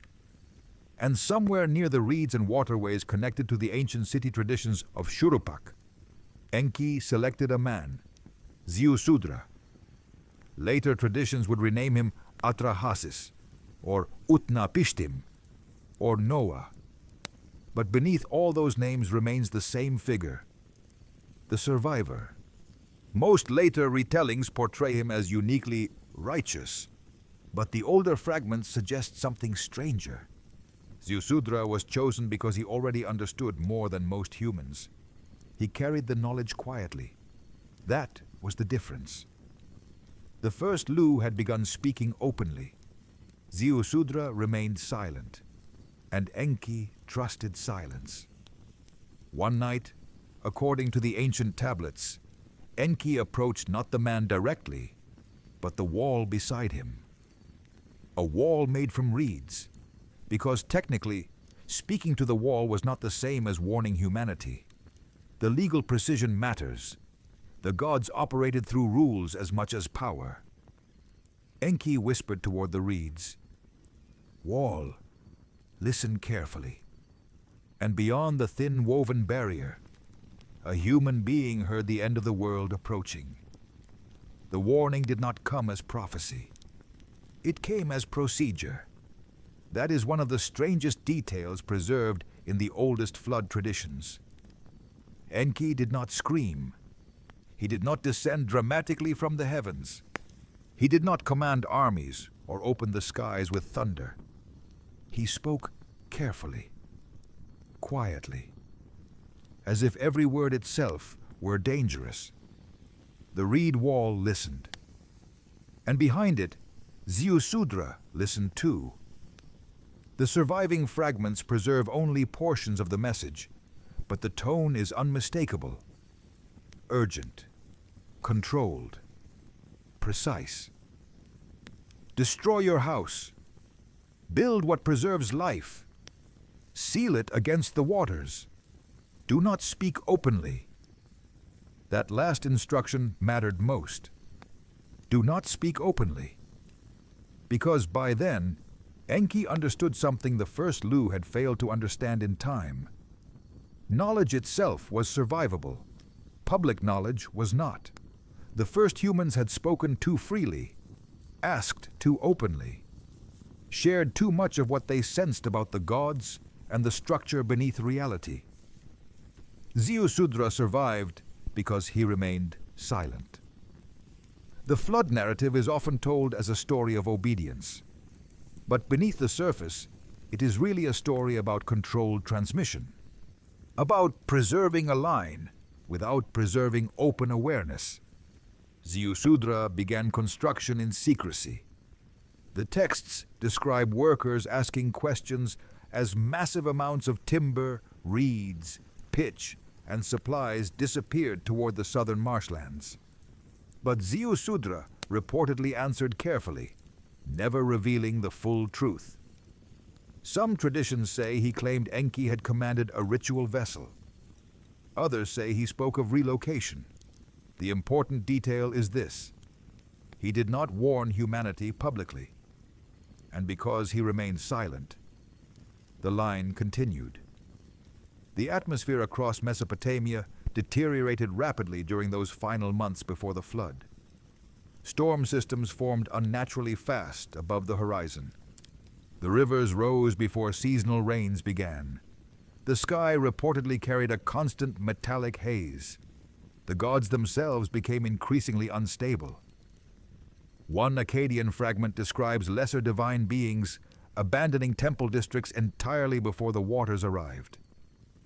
S1: And somewhere near the reeds and waterways connected to the ancient city traditions of Shurupak, Enki selected a man, Ziusudra. Later traditions would rename him Atrahasis, or Utnapishtim, or Noah. But beneath all those names remains the same figure, the survivor. Most later retellings portray him as uniquely righteous, but the older fragments suggest something stranger. Ziusudra was chosen because he already understood more than most humans. He carried the knowledge quietly. That was the difference. The first Lu had begun speaking openly. Ziusudra remained silent, and Enki trusted silence. One night, according to the ancient tablets, Enki approached not the man directly, but the wall beside him. A wall made from reeds, because technically, speaking to the wall was not the same as warning humanity. The legal precision matters. The gods operated through rules as much as power. Enki whispered toward the reeds, "Wall, listen carefully." And beyond the thin woven barrier, a human being heard the end of the world approaching. The warning did not come as prophecy. It came as procedure. That is one of the strangest details preserved in the oldest flood traditions. Enki did not scream. He did not descend dramatically from the heavens. He did not command armies or open the skies with thunder. He spoke carefully, quietly, as if every word itself were dangerous. The reed wall listened. And behind it, Ziusudra listened too. The surviving fragments preserve only portions of the message, but the tone is unmistakable. Urgent, controlled, precise. Destroy your house. Build what preserves life. Seal it against the waters. Do not speak openly. That last instruction mattered most. Do not speak openly. Because by then, Enki understood something the first Lu had failed to understand in time. Knowledge itself was survivable. Public knowledge was not. The first humans had spoken too freely, asked too openly, shared too much of what they sensed about the gods and the structure beneath reality. Ziusudra survived because he remained silent. The flood narrative is often told as a story of obedience. But beneath the surface, it is really a story about controlled transmission, about preserving a line without preserving open awareness. Ziusudra began construction in secrecy. The texts describe workers asking questions as massive amounts of timber, reeds, pitch, and supplies disappeared toward the southern marshlands. But Ziusudra reportedly answered carefully, never revealing the full truth. Some traditions say he claimed Enki had commanded a ritual vessel. Others say he spoke of relocation. The important detail is this: he did not warn humanity publicly. And because he remained silent, The line continued. The atmosphere across Mesopotamia deteriorated rapidly during those final months before the flood. Storm systems formed unnaturally fast above the horizon. The rivers rose before seasonal rains began. The sky reportedly carried a constant metallic haze. The gods themselves became increasingly unstable. One Akkadian fragment describes lesser divine beings abandoning temple districts entirely before the waters arrived.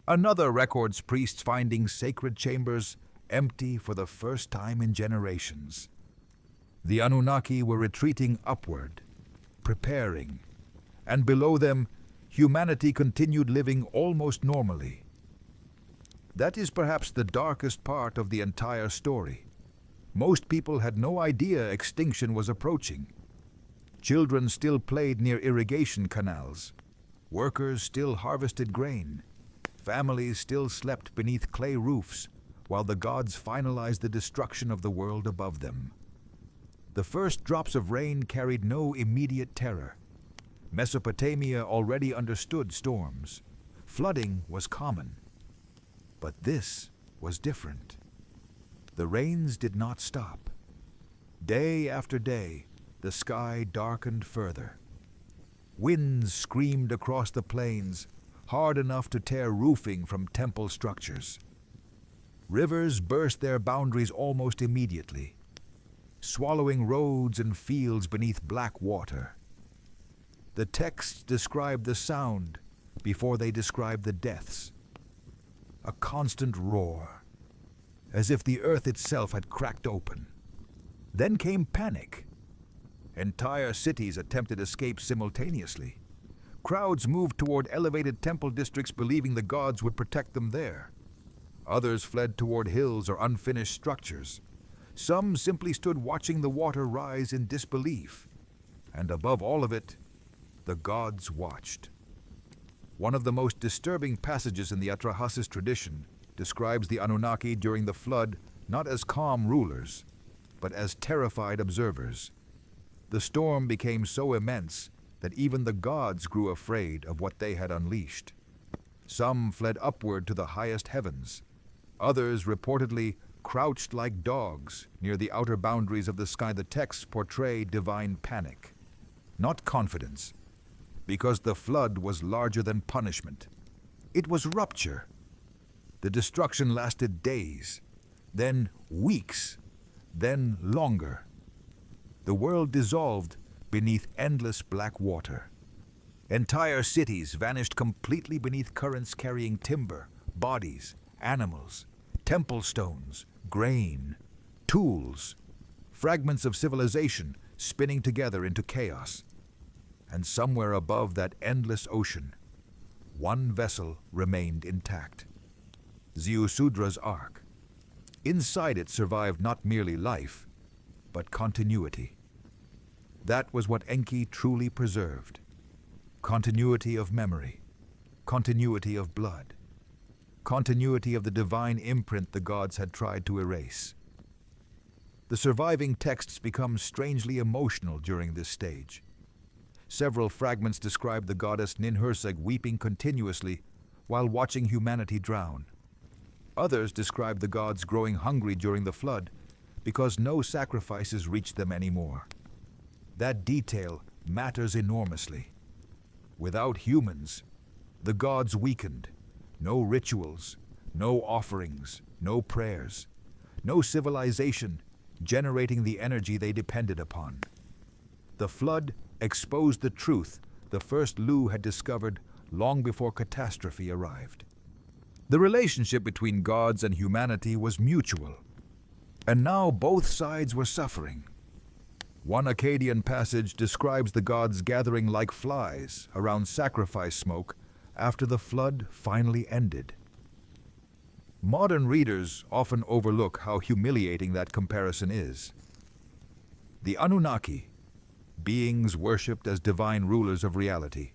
S1: Another records priests finding sacred chambers empty for the first time in generations. The Anunnaki were retreating upward, preparing, and below them, humanity continued living almost normally. That is perhaps the darkest part of the entire story. Most people had no idea extinction was approaching. Children still played near irrigation canals. Workers still harvested grain. Families still slept beneath clay roofs, while the gods finalized the destruction of the world above them. The first drops of rain carried no immediate terror. Mesopotamia already understood storms. Flooding was common. But this was different. The rains did not stop. Day after day, the sky darkened further. Winds screamed across the plains, hard enough to tear roofing from temple structures. Rivers burst their boundaries almost immediately, swallowing roads and fields beneath black water. The texts describe the sound before they describe the deaths. A constant roar, as if the earth itself had cracked open. Then came panic. Entire cities attempted escape simultaneously. Crowds moved toward elevated temple districts believing the gods would protect them there. Others fled toward hills or unfinished structures. Some simply stood watching the water rise in disbelief. And above all of it, the gods watched. One of the most disturbing passages in the Atrahasis tradition describes the Anunnaki during the flood not as calm rulers, but as terrified observers. The storm became so immense that even the gods grew afraid of what they had unleashed. Some fled upward to the highest heavens. Others reportedly crouched like dogs near the outer boundaries of the sky. The texts portray divine panic, not confidence, because the flood was larger than punishment. It was rupture. The destruction lasted days, then weeks, then longer. The world dissolved beneath endless black water. Entire cities vanished completely beneath currents carrying timber, bodies, animals, temple stones, grain, tools, fragments of civilization spinning together into chaos. And somewhere above that endless ocean, one vessel remained intact. Ziusudra's Ark. Inside it survived not merely life, but continuity. That was what Enki truly preserved. Continuity of memory, continuity of blood, continuity of the divine imprint the gods had tried to erase. The surviving texts become strangely emotional during this stage. Several fragments describe the goddess Ninhursag weeping continuously while watching humanity drown. Others describe the gods growing hungry during the flood because no sacrifices reached them anymore. That detail matters enormously. Without humans, the gods weakened. No rituals, no offerings, no prayers, no civilization generating the energy they depended upon. The flood exposed the truth the first Lu had discovered long before catastrophe arrived. The relationship between gods and humanity was mutual, and now both sides were suffering. One Akkadian passage describes the gods gathering like flies around sacrifice smoke after the flood finally ended. Modern readers often overlook how humiliating that comparison is. The Anunnaki, beings worshipped as divine rulers of reality,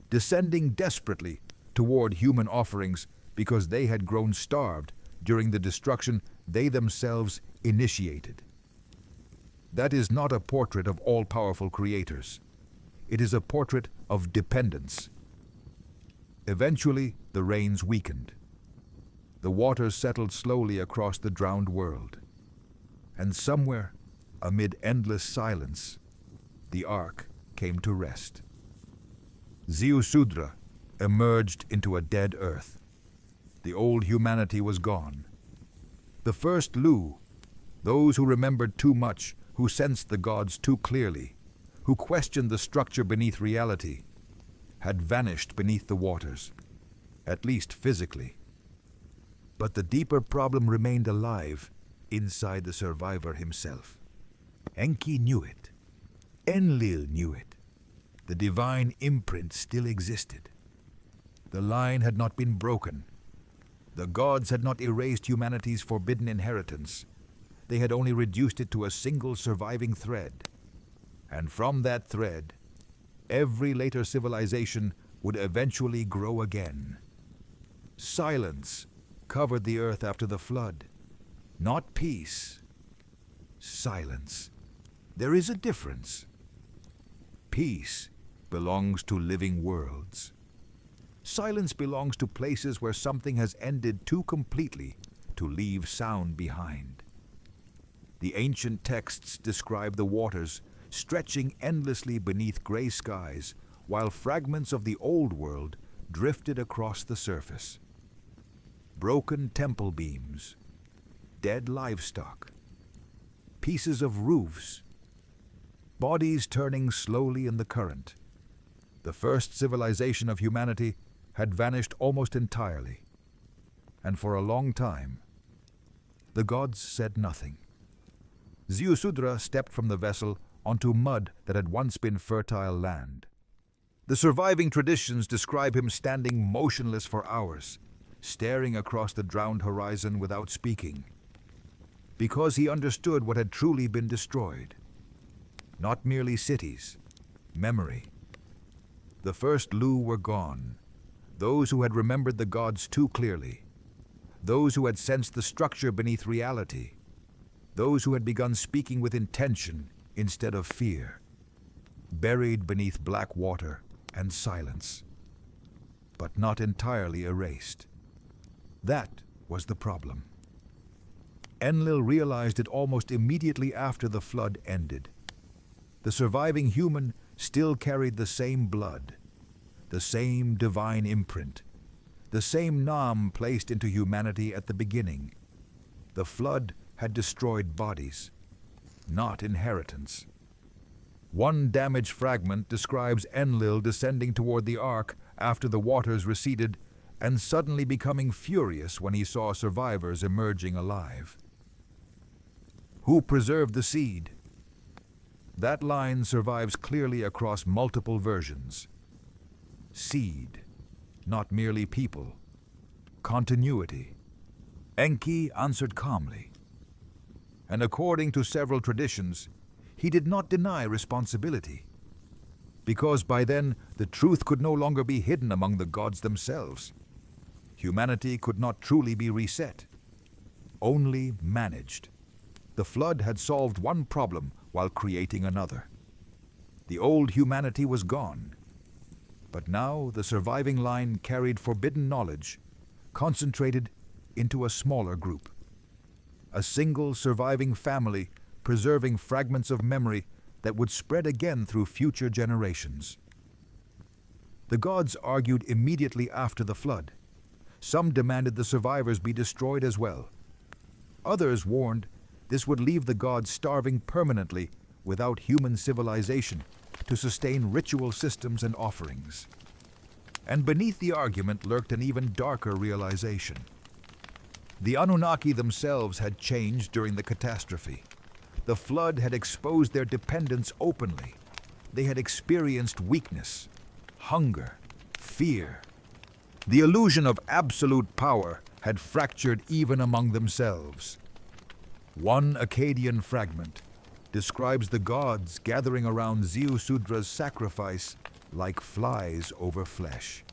S1: descending desperately toward human offerings because they had grown starved during the destruction they themselves initiated. That is not a portrait of all-powerful creators. It is a portrait of dependence. Eventually, the rains weakened. The waters settled slowly across the drowned world. And somewhere, amid endless silence, the ark came to rest. Ziusudra emerged into a dead earth. The old humanity was gone. The first Lu, those who remembered too much, who sensed the gods too clearly, who questioned the structure beneath reality, had vanished beneath the waters, at least physically. But the deeper problem remained alive inside the survivor himself. Enki knew it. Enlil knew it. The divine imprint still existed. The line had not been broken. The gods had not erased humanity's forbidden inheritance. They had only reduced it to a single surviving thread. And from that thread, every later civilization would eventually grow again. Silence covered the earth after the flood. Not peace. Silence. There is a difference. Peace belongs to living worlds. Silence belongs to places where something has ended too completely to leave sound behind. The ancient texts describe the waters stretching endlessly beneath gray skies, while fragments of the old world drifted across the surface. Broken temple beams, dead livestock, pieces of roofs, bodies turning slowly in the current. The first civilization of humanity had vanished almost entirely, and for a long time, the gods said nothing. Ziusudra stepped from the vessel onto mud that had once been fertile land. The surviving traditions describe him standing motionless for hours, staring across the drowned horizon without speaking, because he understood what had truly been destroyed. Not merely cities, memory. The first Lu were gone, those who had remembered the gods too clearly, those who had sensed the structure beneath reality, those who had begun speaking with intention instead of fear, buried beneath black water and silence, but not entirely erased. That was the problem. Enlil realized it almost immediately after the flood ended. The surviving human still carried the same blood, the same divine imprint, the same Nam placed into humanity at the beginning. The flood had destroyed bodies, not inheritance. One damaged fragment describes Enlil descending toward the ark after the waters receded and suddenly becoming furious when he saw survivors emerging alive. Who preserved the seed? That line survives clearly across multiple versions. Seed, not merely people. Continuity. Enki answered calmly. And according to several traditions, he did not deny responsibility, because by then the truth could no longer be hidden among the gods themselves. Humanity could not truly be reset, only managed. The flood had solved one problem while creating another. The old humanity was gone, but now the surviving line carried forbidden knowledge, concentrated into a smaller group. A single surviving family preserving fragments of memory that would spread again through future generations. The gods argued immediately after the flood. Some demanded the survivors be destroyed as well. Others warned this would leave the gods starving permanently without human civilization to sustain ritual systems and offerings. And beneath the argument lurked an even darker realization. The Anunnaki themselves had changed during the catastrophe. The flood had exposed their dependence openly. They had experienced weakness, hunger, fear. The illusion of absolute power had fractured even among themselves. One Akkadian fragment describes the gods gathering around Ziusudra's sacrifice like flies over flesh.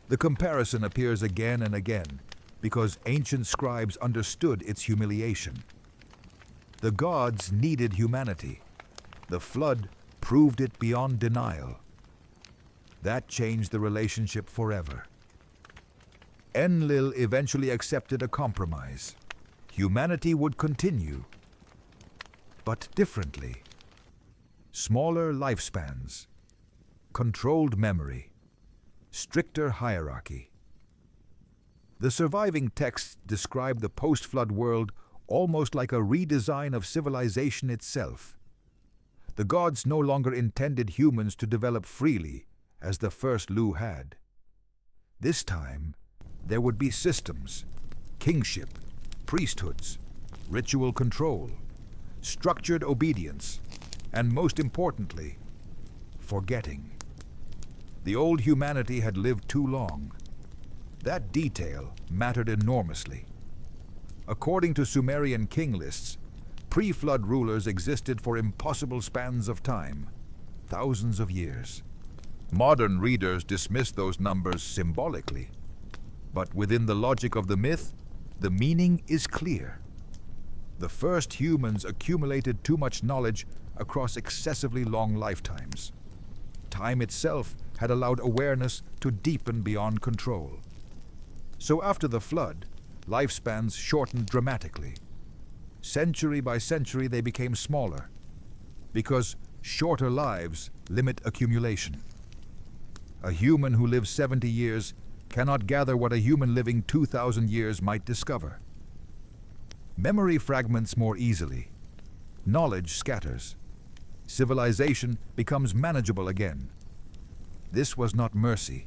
S1: The comparison appears again and again because ancient scribes understood its humiliation. The gods needed humanity. The flood proved it beyond denial. That changed the relationship forever. Enlil eventually accepted a compromise. Humanity would continue, but differently. Smaller lifespans, controlled memory, stricter hierarchy. The surviving texts describe the post-flood world almost like a redesign of civilization itself. The gods no longer intended humans to develop freely, as the first Lu had. This time, there would be systems, kingship, priesthoods, ritual control, structured obedience, and most importantly, forgetting. The old humanity had lived too long. That detail mattered enormously. According to Sumerian king lists, pre-flood rulers existed for impossible spans of time, thousands of years. Modern readers dismiss those numbers symbolically, but within the logic of the myth, the meaning is clear. The first humans accumulated too much knowledge across excessively long lifetimes. Time itself had allowed awareness to deepen beyond control. So after the flood, lifespans shortened dramatically. Century by century they became smaller, because shorter lives limit accumulation. A human who lives 70 years cannot gather what a human living 2,000 years might discover. Memory fragments more easily. Knowledge scatters. Civilization becomes manageable again. This was not mercy.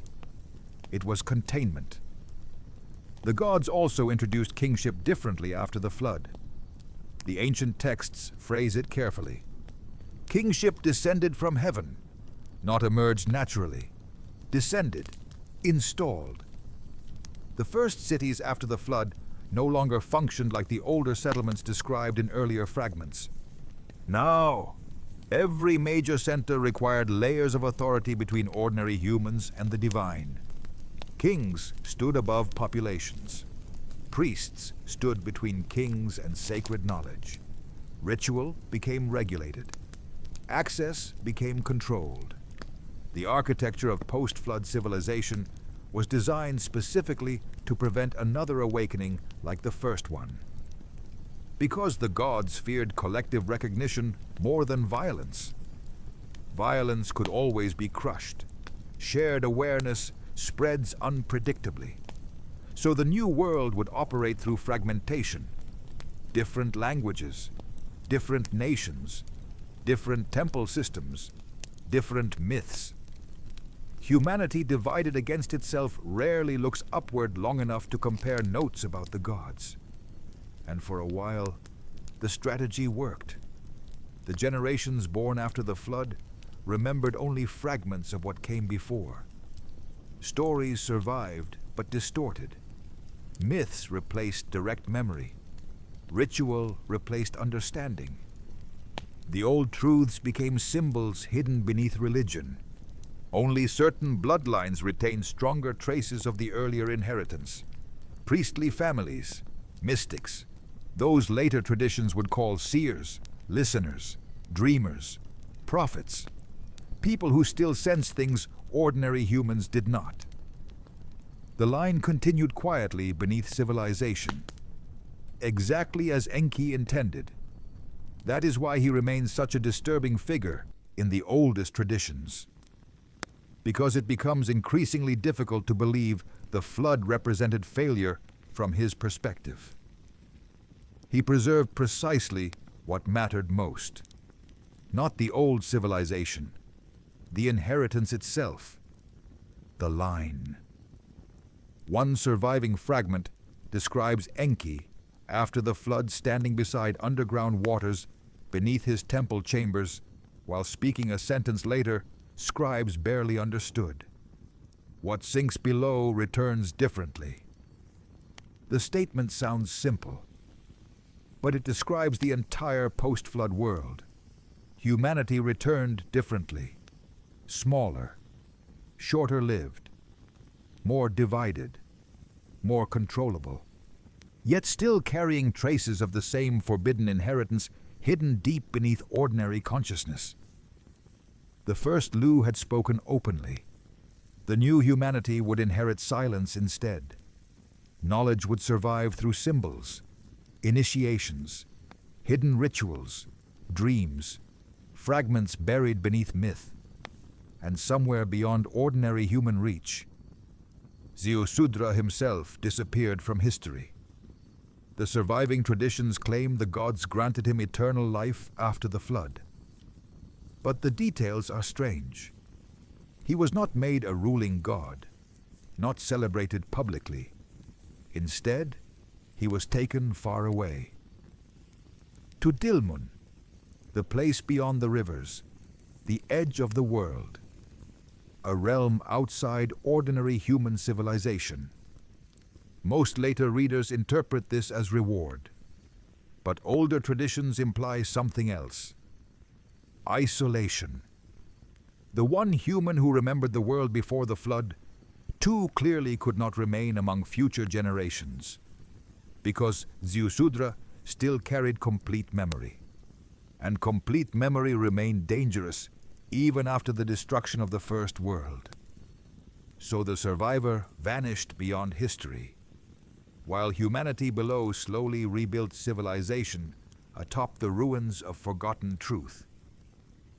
S1: It was containment. The gods also introduced kingship differently after the flood. The ancient texts phrase it carefully. Kingship descended from heaven, not emerged naturally. Descended, installed. The first cities after the flood no longer functioned like the older settlements described in earlier fragments. Now, every major center required layers of authority between ordinary humans and the divine. Kings stood above populations. Priests stood between kings and sacred knowledge. Ritual became regulated. Access became controlled. The architecture of post-flood civilization was designed specifically to prevent another awakening like the first one. Because the gods feared collective recognition more than violence. Violence could always be crushed. Shared awareness spreads unpredictably. So the new world would operate through fragmentation. Different languages, different nations, different temple systems, different myths. Humanity divided against itself rarely looks upward long enough to compare notes about the gods. And for a while, the strategy worked. The generations born after the flood remembered only fragments of what came before. Stories survived, but distorted. Myths replaced direct memory. Ritual replaced understanding. The old truths became symbols hidden beneath religion. Only certain bloodlines retained stronger traces of the earlier inheritance. Priestly families, mystics, those later traditions would call seers, listeners, dreamers, prophets, people who still sensed things ordinary humans did not. The line continued quietly beneath civilization, exactly as Enki intended. That is why he remains such a disturbing figure in the oldest traditions. Because it becomes increasingly difficult to believe the flood represented failure from his perspective. He preserved precisely what mattered most. Not the old civilization, the inheritance itself, the line. One surviving fragment describes Enki after the flood standing beside underground waters beneath his temple chambers, while speaking a sentence later, scribes barely understood. What sinks below returns differently. The statement sounds simple, but it describes the entire post-flood world. Humanity returned differently, smaller, shorter-lived, more divided, more controllable, yet still carrying traces of the same forbidden inheritance hidden deep beneath ordinary consciousness. The first Lu had spoken openly. The new humanity would inherit silence instead. Knowledge would survive through symbols, initiations, hidden rituals, dreams, fragments buried beneath myth, and somewhere beyond ordinary human reach. Ziusudra himself disappeared from history. The surviving traditions claim the gods granted him eternal life after the flood. But the details are strange. He was not made a ruling god, not celebrated publicly. Instead, he was taken far away. To Dilmun, the place beyond the rivers, the edge of the world, a realm outside ordinary human civilization. Most later readers interpret this as reward, but older traditions imply something else. Isolation. The one human who remembered the world before the flood too clearly could not remain among future generations, because Ziusudra still carried complete memory. And complete memory remained dangerous even after the destruction of the first world. So the survivor vanished beyond history, while humanity below slowly rebuilt civilization atop the ruins of forgotten truth.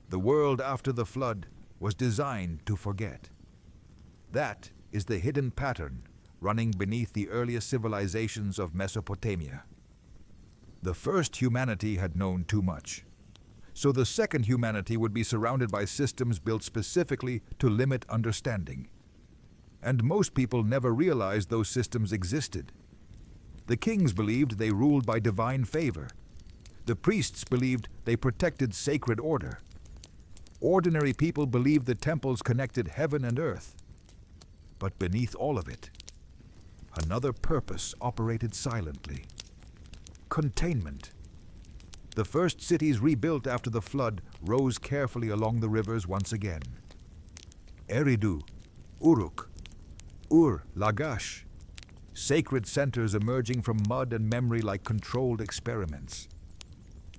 S1: The world after the flood was designed to forget. That is the hidden pattern running beneath the earliest civilizations of Mesopotamia. The first humanity had known too much, so the second humanity would be surrounded by systems built specifically to limit understanding. And most people never realized those systems existed. The kings believed they ruled by divine favor. The priests believed they protected sacred order. Ordinary people believed the temples connected heaven and earth. But beneath all of it, another purpose operated silently. Containment. The first cities rebuilt after the flood rose carefully along the rivers once again. Eridu, Uruk, Ur, Lagash, sacred centers emerging from mud and memory like controlled experiments.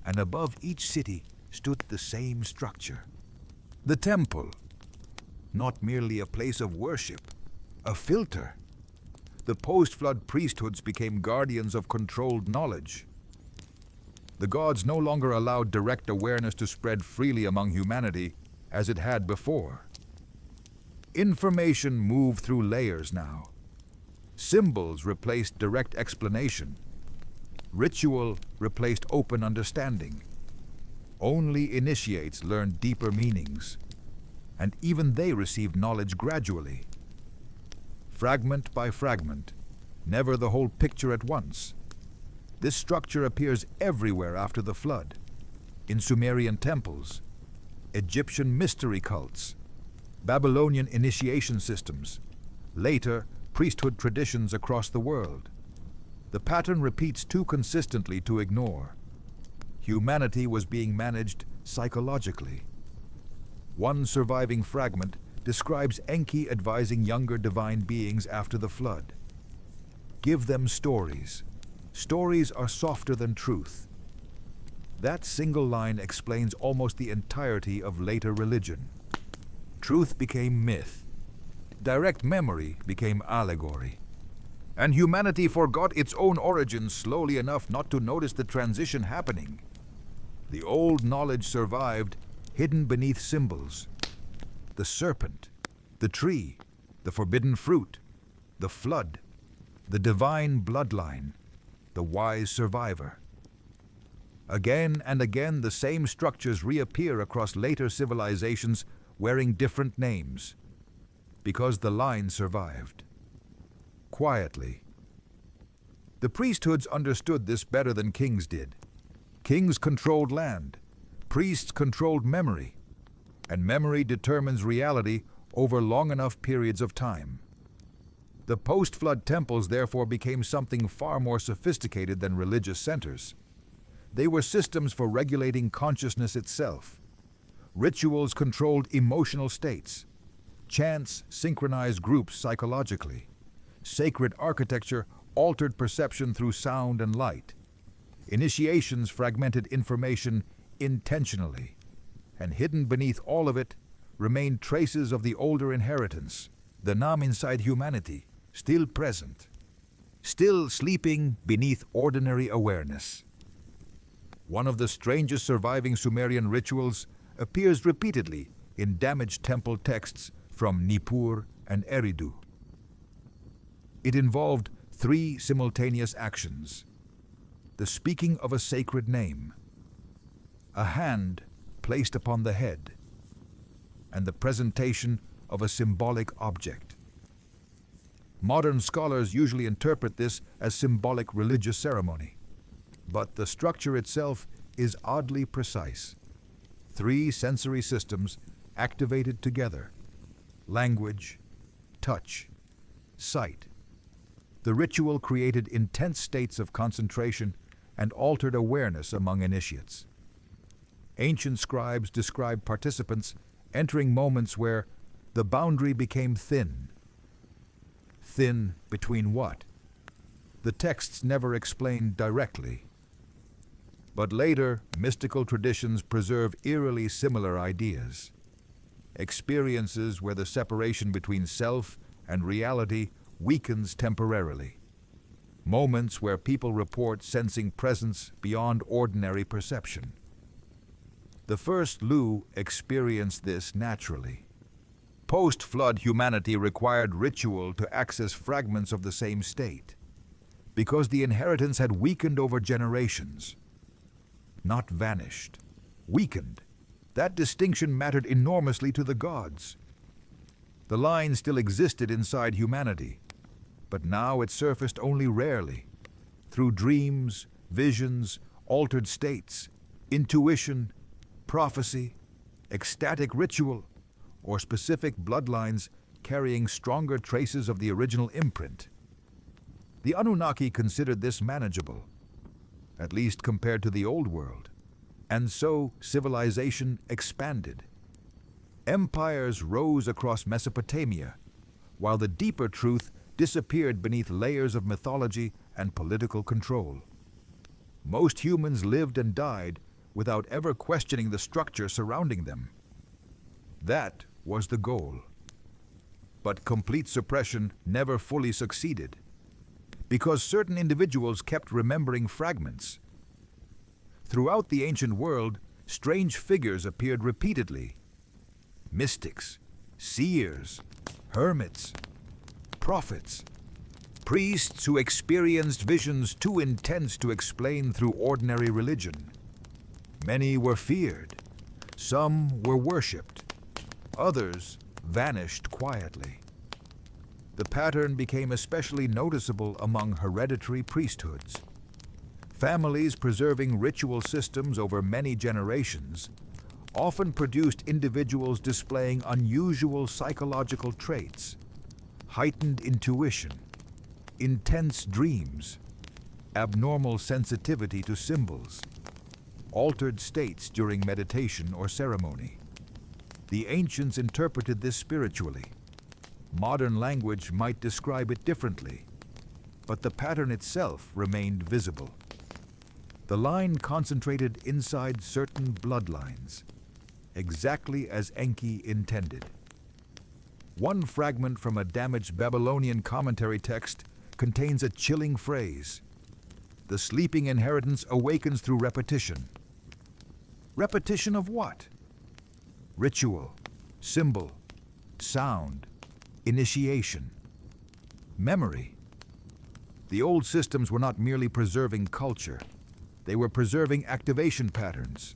S1: And above each city stood the same structure. The temple, not merely a place of worship, a filter. The post-flood priesthoods became guardians of controlled knowledge. The gods no longer allowed direct awareness to spread freely among humanity as it had before. Information moved through layers now. Symbols replaced direct explanation. Ritual replaced open understanding. Only initiates learned deeper meanings, and even they received knowledge gradually. Fragment by fragment, never the whole picture at once. This structure appears everywhere after the flood, in Sumerian temples, Egyptian mystery cults, Babylonian initiation systems, later priesthood traditions across the world. The pattern repeats too consistently to ignore. Humanity was being managed psychologically. One surviving fragment describes Enki advising younger divine beings after the flood. Give them stories. Stories are softer than truth. That single line explains almost the entirety of later religion. Truth became myth. Direct memory became allegory. And humanity forgot its own origins slowly enough not to notice the transition happening. The old knowledge survived, hidden beneath symbols. The serpent, the tree, the forbidden fruit, the flood, the divine bloodline, the wise survivor. Again and again the same structures reappear across later civilizations wearing different names, because the line survived. Quietly. The priesthoods understood this better than kings did. Kings controlled land, priests controlled memory, and memory determines reality over long enough periods of time. The post-flood temples therefore became something far more sophisticated than religious centers. They were systems for regulating consciousness itself. Rituals controlled emotional states. Chants synchronized groups psychologically. Sacred architecture altered perception through sound and light. Initiations fragmented information intentionally, and hidden beneath all of it remained traces of the older inheritance, The Nam inside humanity, still present, still sleeping beneath ordinary awareness. One of the strangest surviving Sumerian rituals appears repeatedly in damaged temple texts from Nippur and Eridu. It involved 3 simultaneous actions: the speaking of a sacred name, a hand placed upon the head, and the presentation of a symbolic object. Modern scholars usually interpret this as symbolic religious ceremony, but the structure itself is oddly precise. 3 sensory systems activated together: language, touch, sight. The ritual created intense states of concentration and altered awareness among initiates. Ancient scribes describe participants entering moments where the boundary became thin. Thin between what? The texts never explain directly. But later, mystical traditions preserve eerily similar ideas. Experiences where the separation between self and reality weakens temporarily. Moments where people report sensing presence beyond ordinary perception. The first Lu experienced this naturally. Post-flood humanity required ritual to access fragments of the same state, because the inheritance had weakened over generations. Not vanished, weakened. That distinction mattered enormously to the gods. The line still existed inside humanity, but now it surfaced only rarely, through dreams, visions, altered states, intuition, prophecy, ecstatic ritual, or specific bloodlines carrying stronger traces of the original imprint. The Anunnaki considered this manageable, at least compared to the old world, and so civilization expanded. Empires rose across Mesopotamia, while the deeper truth disappeared beneath layers of mythology and political control. Most humans lived and died without ever questioning the structure surrounding them. That was the goal. But complete suppression never fully succeeded, because certain individuals kept remembering fragments. Throughout the ancient world, strange figures appeared repeatedly. Mystics, seers, hermits, prophets, priests who experienced visions too intense to explain through ordinary religion. Many were feared, some were worshipped, others vanished quietly. The pattern became especially noticeable among hereditary priesthoods. Families preserving ritual systems over many generations often produced individuals displaying unusual psychological traits: heightened intuition, intense dreams, abnormal sensitivity to symbols, altered states during meditation or ceremony. The ancients interpreted this spiritually. Modern language might describe it differently, but the pattern itself remained visible. The line concentrated inside certain bloodlines, exactly as Enki intended. One fragment from a damaged Babylonian commentary text contains a chilling phrase: "The sleeping inheritance awakens through repetition." Repetition of what? Ritual, symbol, sound, initiation, memory. The old systems were not merely preserving culture, they were preserving activation patterns,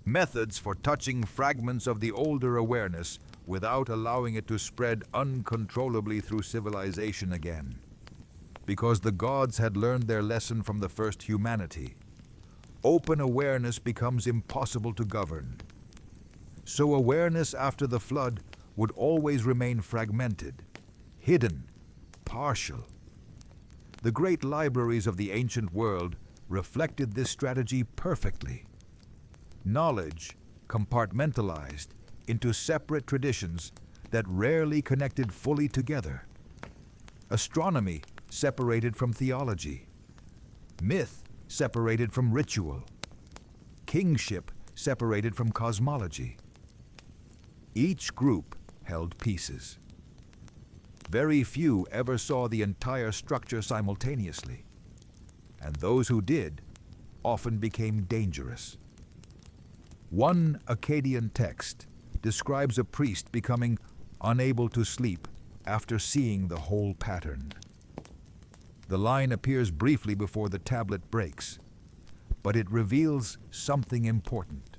S1: methods for touching fragments of the older awareness without allowing it to spread uncontrollably through civilization again. Because the gods had learned their lesson from the first humanity. Open awareness becomes impossible to govern. So awareness after the flood would always remain fragmented, hidden, partial. The great libraries of the ancient world reflected this strategy perfectly. Knowledge compartmentalized into separate traditions that rarely connected fully together. Astronomy separated from theology. Myth separated from ritual. Kingship separated from cosmology. Each group held pieces. Very few ever saw the entire structure simultaneously, and those who did often became dangerous. One Akkadian text describes a priest becoming unable to sleep after seeing the whole pattern. The line appears briefly before the tablet breaks, but it reveals something important.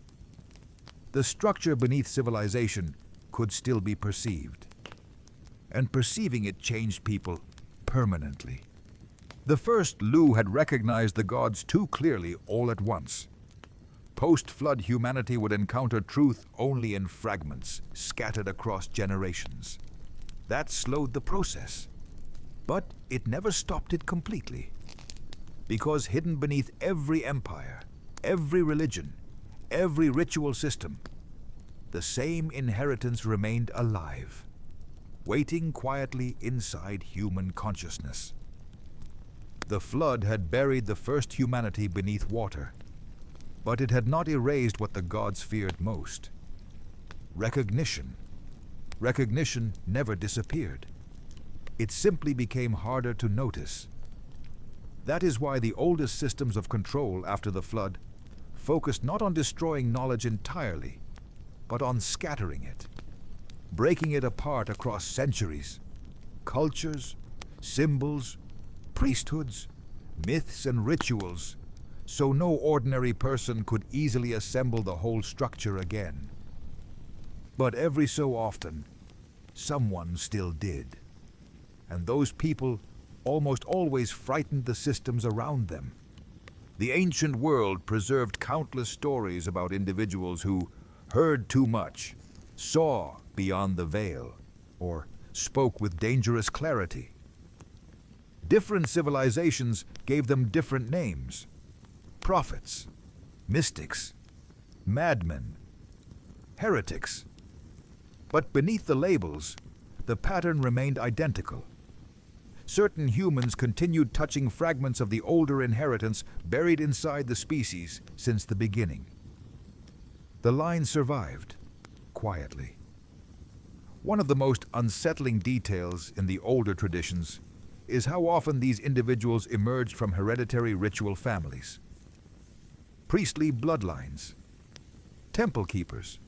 S1: The structure beneath civilization could still be perceived, and perceiving it changed people permanently. The first Lu had recognized the gods too clearly all at once. Post-flood humanity would encounter truth only in fragments, scattered across generations. That slowed the process, but it never stopped it completely. Because hidden beneath every empire, every religion, every ritual system, the same inheritance remained alive, waiting quietly inside human consciousness. The flood had buried the first humanity beneath water, but it had not erased what the gods feared most: recognition. Recognition never disappeared. It simply became harder to notice. That is why the oldest systems of control after the flood focused not on destroying knowledge entirely, but on scattering it, breaking it apart across centuries, cultures, symbols, priesthoods, myths and rituals, so no ordinary person could easily assemble the whole structure again. But every so often, someone still did. And those people almost always frightened the systems around them. The ancient world preserved countless stories about individuals who heard too much, saw beyond the veil, or spoke with dangerous clarity. Different civilizations gave them different names: prophets, mystics, madmen, heretics. But beneath the labels, the pattern remained identical. Certain humans continued touching fragments of the older inheritance buried inside the species since the beginning. The line survived, quietly. One of the most unsettling details in the older traditions is how often these individuals emerged from hereditary ritual families. Priestly bloodlines, temple keepers,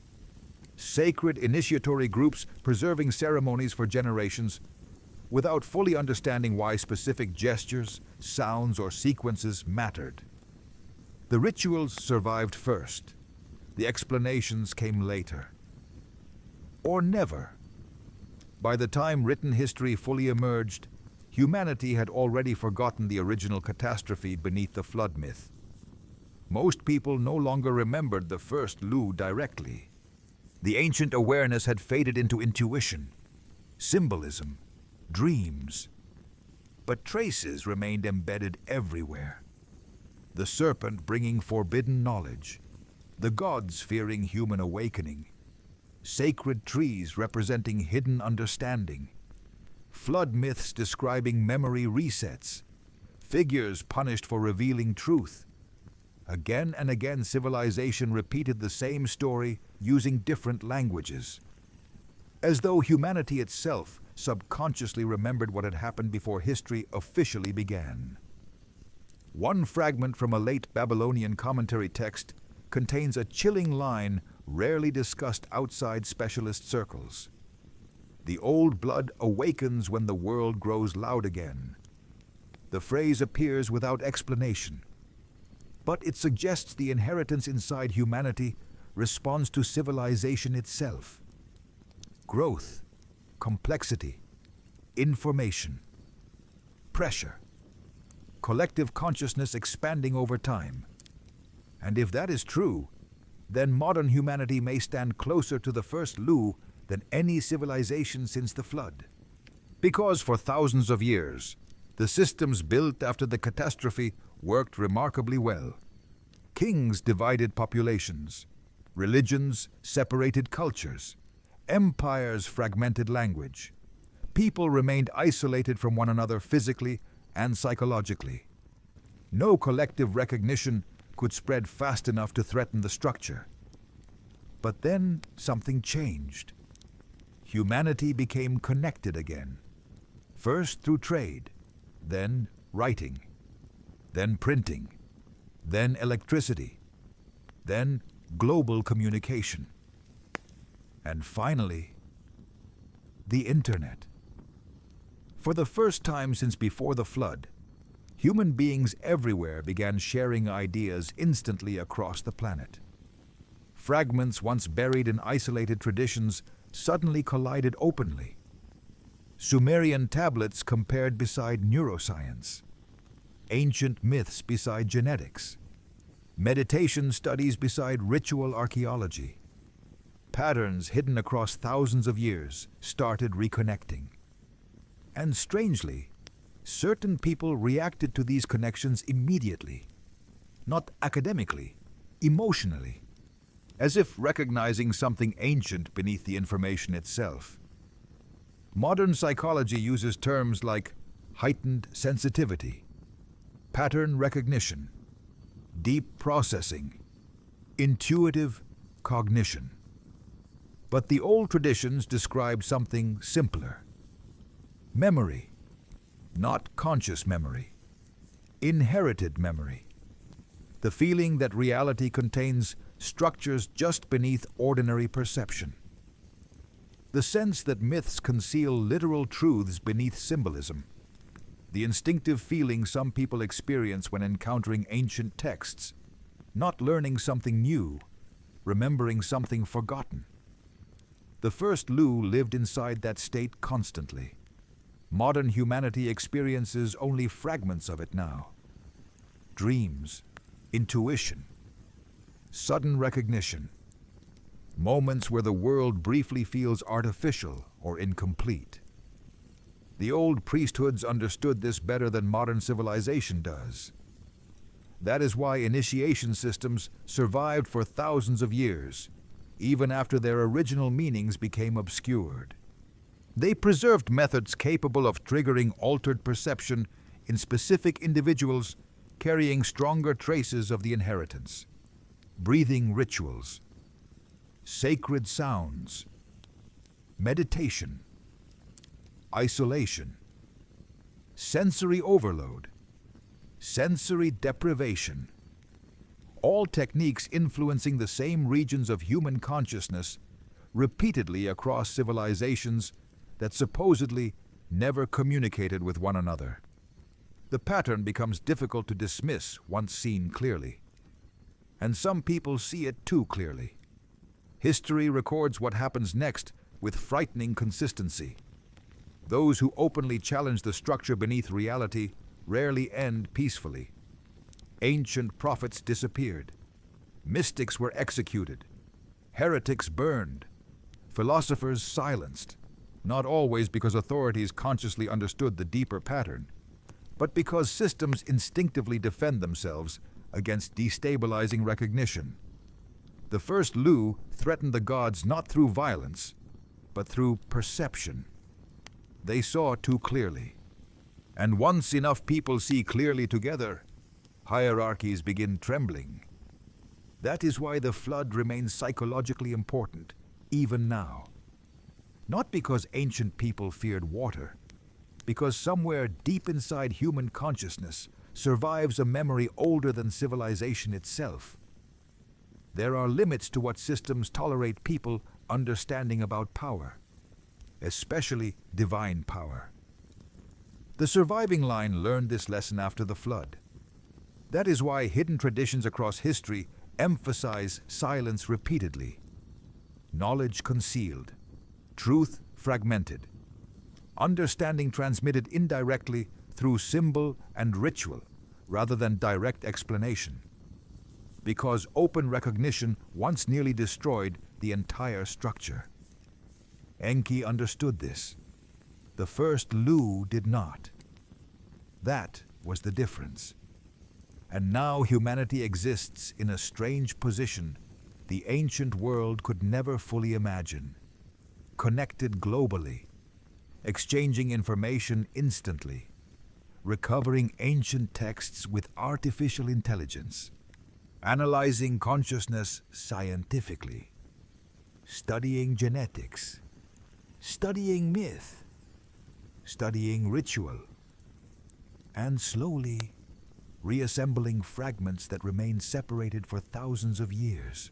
S1: sacred initiatory groups preserving ceremonies for generations without fully understanding why specific gestures, sounds, or sequences mattered. The rituals survived first. The explanations came later. Or never. By the time written history fully emerged, humanity had already forgotten the original catastrophe beneath the flood myth. Most people no longer remembered the first Lu directly. The ancient awareness had faded into intuition, symbolism, dreams. But traces remained embedded everywhere. The serpent bringing forbidden knowledge, the gods fearing human awakening, sacred trees representing hidden understanding, flood myths describing memory resets, figures punished for revealing truth. Again and again, civilization repeated the same story using different languages, as though humanity itself subconsciously remembered what had happened before history officially began. One fragment from a late Babylonian commentary text contains a chilling line rarely discussed outside specialist circles. The old blood awakens when the world grows loud again. The phrase appears without explanation, but it suggests the inheritance inside humanity responds to civilization itself. Growth, complexity, information, pressure, collective consciousness expanding over time. And if that is true, then modern humanity may stand closer to the first Lu than any civilization since the flood. Because for thousands of years, the systems built after the catastrophe worked remarkably well. Kings divided populations, religions separated cultures, empires fragmented language. People remained isolated from one another physically and psychologically. No collective recognition could spread fast enough to threaten the structure. But then something changed. Humanity became connected again, First through trade, then writing, then printing, then electricity, then global communication, and finally, the internet. For the first time since before the flood, human beings everywhere began sharing ideas instantly across the planet. Fragments once buried in isolated traditions suddenly collided openly. Sumerian tablets compared beside neuroscience, ancient myths beside genetics, meditation studies beside ritual archaeology. Patterns hidden across thousands of years started reconnecting. And strangely, certain people reacted to these connections immediately, not academically, emotionally, as if recognizing something ancient beneath the information itself. Modern psychology uses terms like heightened sensitivity, pattern recognition, deep processing, intuitive cognition. But the old traditions described something simpler. Memory, not conscious memory, inherited memory. The feeling that reality contains structures just beneath ordinary perception. The sense that myths conceal literal truths beneath symbolism. The instinctive feeling some people experience when encountering ancient texts, not learning something new, remembering something forgotten. The first Lu lived inside that state constantly. Modern humanity experiences only fragments of it now. Dreams, intuition, sudden recognition, moments where the world briefly feels artificial or incomplete. The old priesthoods understood this better than modern civilization does. That is why initiation systems survived for thousands of years, even after their original meanings became obscured. They preserved methods capable of triggering altered perception in specific individuals carrying stronger traces of the inheritance. Breathing rituals, sacred sounds, meditation, isolation, sensory overload, sensory deprivation, all techniques influencing the same regions of human consciousness repeatedly across civilizations that supposedly never communicated with one another. The pattern becomes difficult to dismiss once seen clearly. And some people see it too clearly. History records what happens next with frightening consistency. Those who openly challenge the structure beneath reality rarely end peacefully. Ancient prophets disappeared. Mystics were executed. Heretics burned. Philosophers silenced. Not always because authorities consciously understood the deeper pattern, but because systems instinctively defend themselves against destabilizing recognition. The first Lu threatened the gods not through violence, but through perception. They saw too clearly. And once enough people see clearly together, hierarchies begin trembling. That is why the flood remains psychologically important, even now. Not because ancient people feared water, because somewhere deep inside human consciousness survives a memory older than civilization itself. There are limits to what systems tolerate people understanding about power, especially divine power. The surviving line learned this lesson after the flood. That is why hidden traditions across history emphasize silence repeatedly. Knowledge concealed, truth fragmented, understanding transmitted indirectly through symbol and ritual rather than direct explanation. Because open recognition once nearly destroyed the entire structure. Enki understood this. The first Lu did not. That was the difference. And now humanity exists in a strange position the ancient world could never fully imagine. Connected globally, exchanging information instantly, recovering ancient texts with artificial intelligence, analyzing consciousness scientifically, studying genetics, studying myth, studying ritual, and slowly reassembling fragments that remain separated for thousands of years.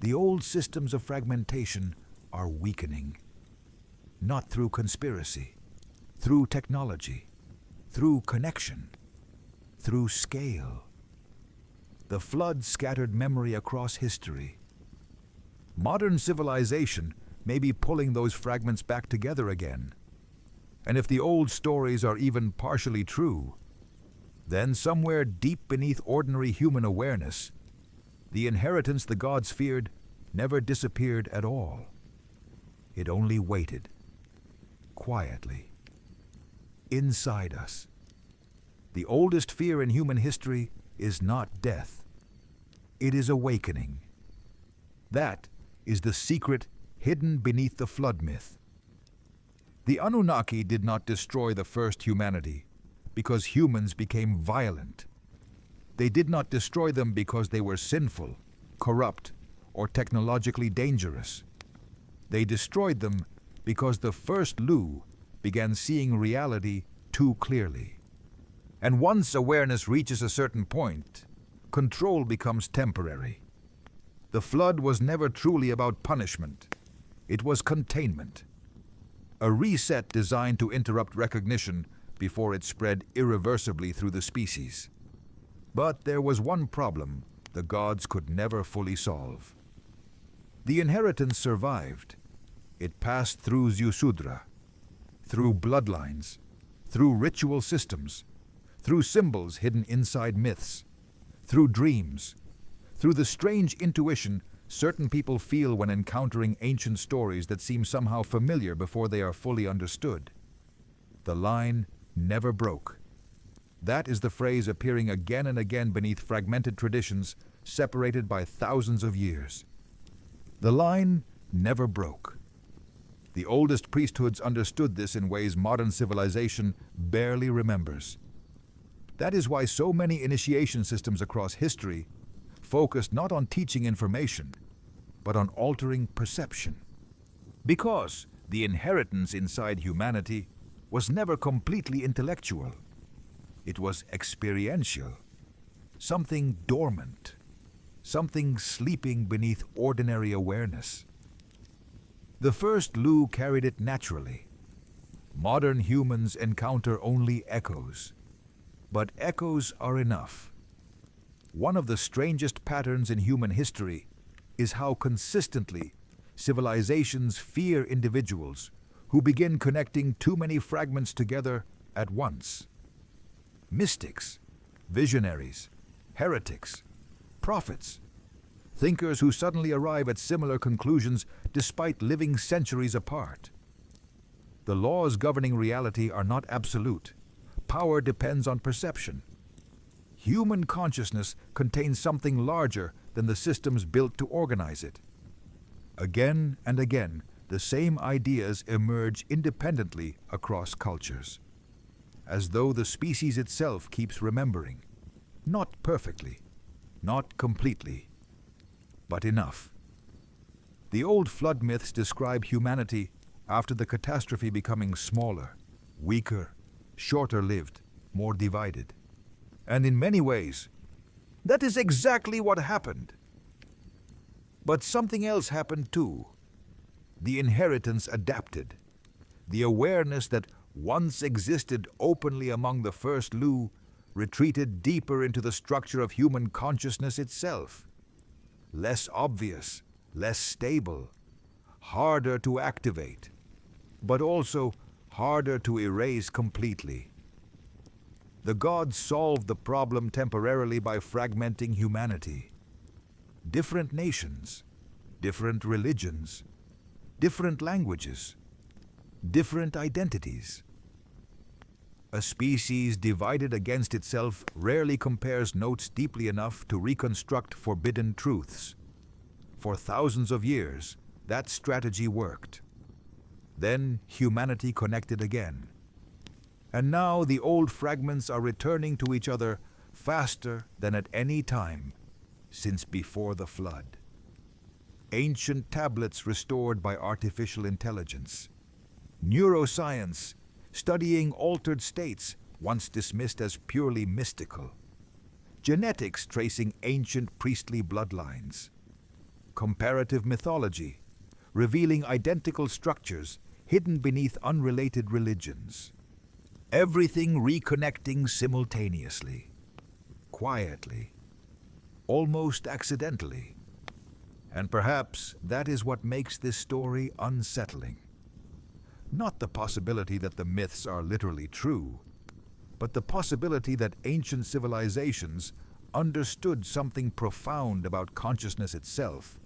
S1: The old systems of fragmentation are weakening, not through conspiracy, through technology, through connection, through scale. The flood scattered memory across history. Modern civilization may be pulling those fragments back together again. And if the old stories are even partially true, then somewhere deep beneath ordinary human awareness, the inheritance the gods feared never disappeared at all. It only waited, quietly, inside us. The oldest fear in human history is not death. It is awakening. That is the secret hidden beneath the flood myth. The Anunnaki did not destroy the first humanity because humans became violent. They did not destroy them because they were sinful, corrupt, or technologically dangerous. They destroyed them because the first Lu began seeing reality too clearly. And once awareness reaches a certain point, control becomes temporary. The flood was never truly about punishment. It was containment. A reset designed to interrupt recognition before it spread irreversibly through the species. But there was one problem the gods could never fully solve. The inheritance survived. It passed through Zusudra, through bloodlines, through ritual systems, through symbols hidden inside myths, through dreams, through the strange intuition certain people feel when encountering ancient stories that seem somehow familiar before they are fully understood. The line never broke. That is the phrase appearing again and again beneath fragmented traditions separated by thousands of years. The line never broke. The oldest priesthoods understood this in ways modern civilization barely remembers. That is why so many initiation systems across history focused not on teaching information, but on altering perception. Because the inheritance inside humanity was never completely intellectual. It was experiential, something dormant, something sleeping beneath ordinary awareness. The first Lu carried it naturally. Modern humans encounter only echoes, but echoes are enough. One of the strangest patterns in human history is how consistently civilizations fear individuals who begin connecting too many fragments together at once. Mystics, visionaries, heretics, prophets, thinkers who suddenly arrive at similar conclusions despite living centuries apart. The laws governing reality are not absolute. Power depends on perception. Human consciousness contains something larger than the systems built to organize it. Again and again, the same ideas emerge independently across cultures, as though the species itself keeps remembering. Not perfectly, not completely, but enough. The old flood myths describe humanity after the catastrophe becoming smaller, weaker, shorter-lived, more divided. And in many ways, that is exactly what happened. But something else happened too. The inheritance adapted. The awareness that once existed openly among the first Lu retreated deeper into the structure of human consciousness itself. Less obvious, less stable, harder to activate, but also harder to erase completely. The gods solved the problem temporarily by fragmenting humanity. Different nations, different religions, different languages, different identities. A species divided against itself rarely compares notes deeply enough to reconstruct forbidden truths. For thousands of years, that strategy worked. Then humanity connected again. And now the old fragments are returning to each other faster than at any time since before the flood. Ancient tablets restored by artificial intelligence. neuroscience, studying altered states once dismissed as purely mystical, genetics tracing ancient priestly bloodlines, comparative mythology, revealing identical structures hidden beneath unrelated religions. Everything reconnecting simultaneously, quietly, almost accidentally. And perhaps that is what makes this story unsettling. Not the possibility that the myths are literally true, but the possibility that ancient civilizations understood something profound about consciousness itself,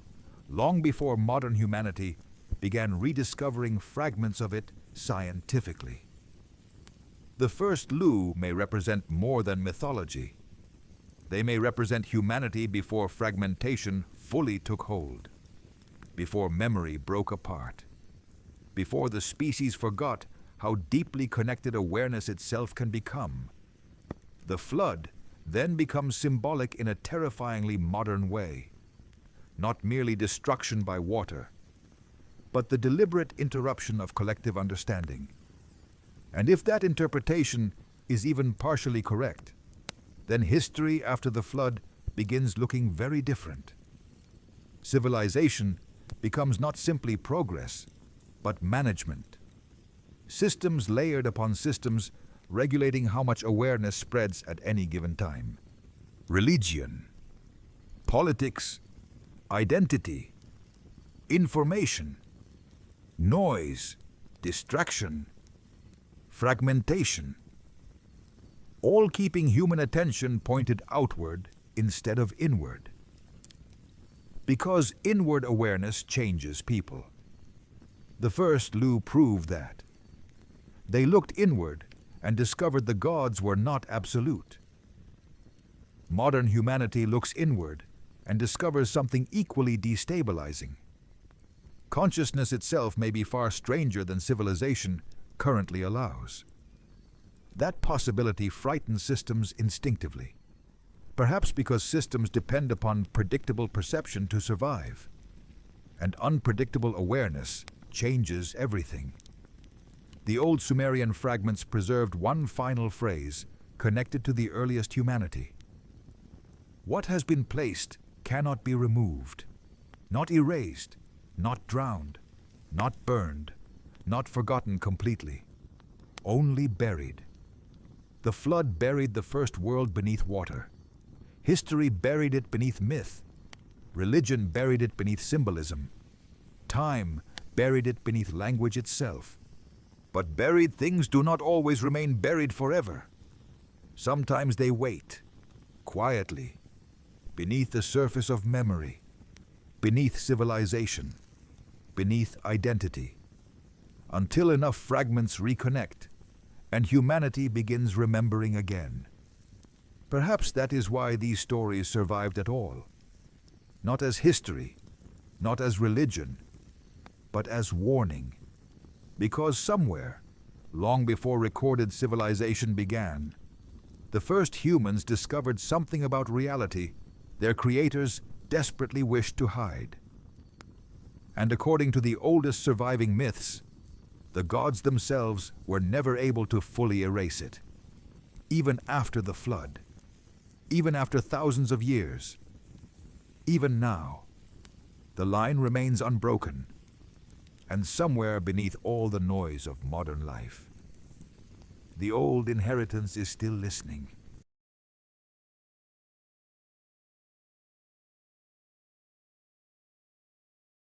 S1: long before modern humanity began rediscovering fragments of it scientifically. The first Lu may represent more than mythology. They may represent humanity before fragmentation fully took hold, before memory broke apart, before the species forgot how deeply connected awareness itself can become. The flood then becomes symbolic in a terrifyingly modern way, not merely destruction by water, but the deliberate interruption of collective understanding. And if that interpretation is even partially correct, then history after the flood begins looking very different. Civilization becomes not simply progress, but management. Systems layered upon systems regulating how much awareness spreads at any given time. Religion, politics, identity, information, noise, distraction, fragmentation, all keeping human attention pointed outward instead of inward. Because inward awareness changes people. The first Lu proved that. They looked inward and discovered the gods were not absolute. Modern humanity looks inward and discovers something equally destabilizing. Consciousness itself may be far stranger than civilization currently allows. That possibility frightens systems instinctively, perhaps because systems depend upon predictable perception to survive, and unpredictable awareness changes everything. The old Sumerian fragments preserved one final phrase connected to the earliest humanity. What has been placed cannot be removed, not erased, not drowned, not burned, not forgotten completely, only buried. The flood buried the first world beneath water. History buried it beneath myth. Religion buried it beneath symbolism. Time buried it beneath language itself. But buried things do not always remain buried forever. Sometimes they wait, quietly, beneath the surface of memory, beneath civilization, beneath identity, until enough fragments reconnect and humanity begins remembering again. Perhaps that is why these stories survived at all. Not as history, not as religion, but as warning. Because somewhere, long before recorded civilization began, the first humans discovered something about reality their creators desperately wished to hide. And according to the oldest surviving myths, the gods themselves were never able to fully erase it, even after the flood, even after thousands of years. Even now, the line remains unbroken, and somewhere beneath all the noise of modern life, the old inheritance is still listening.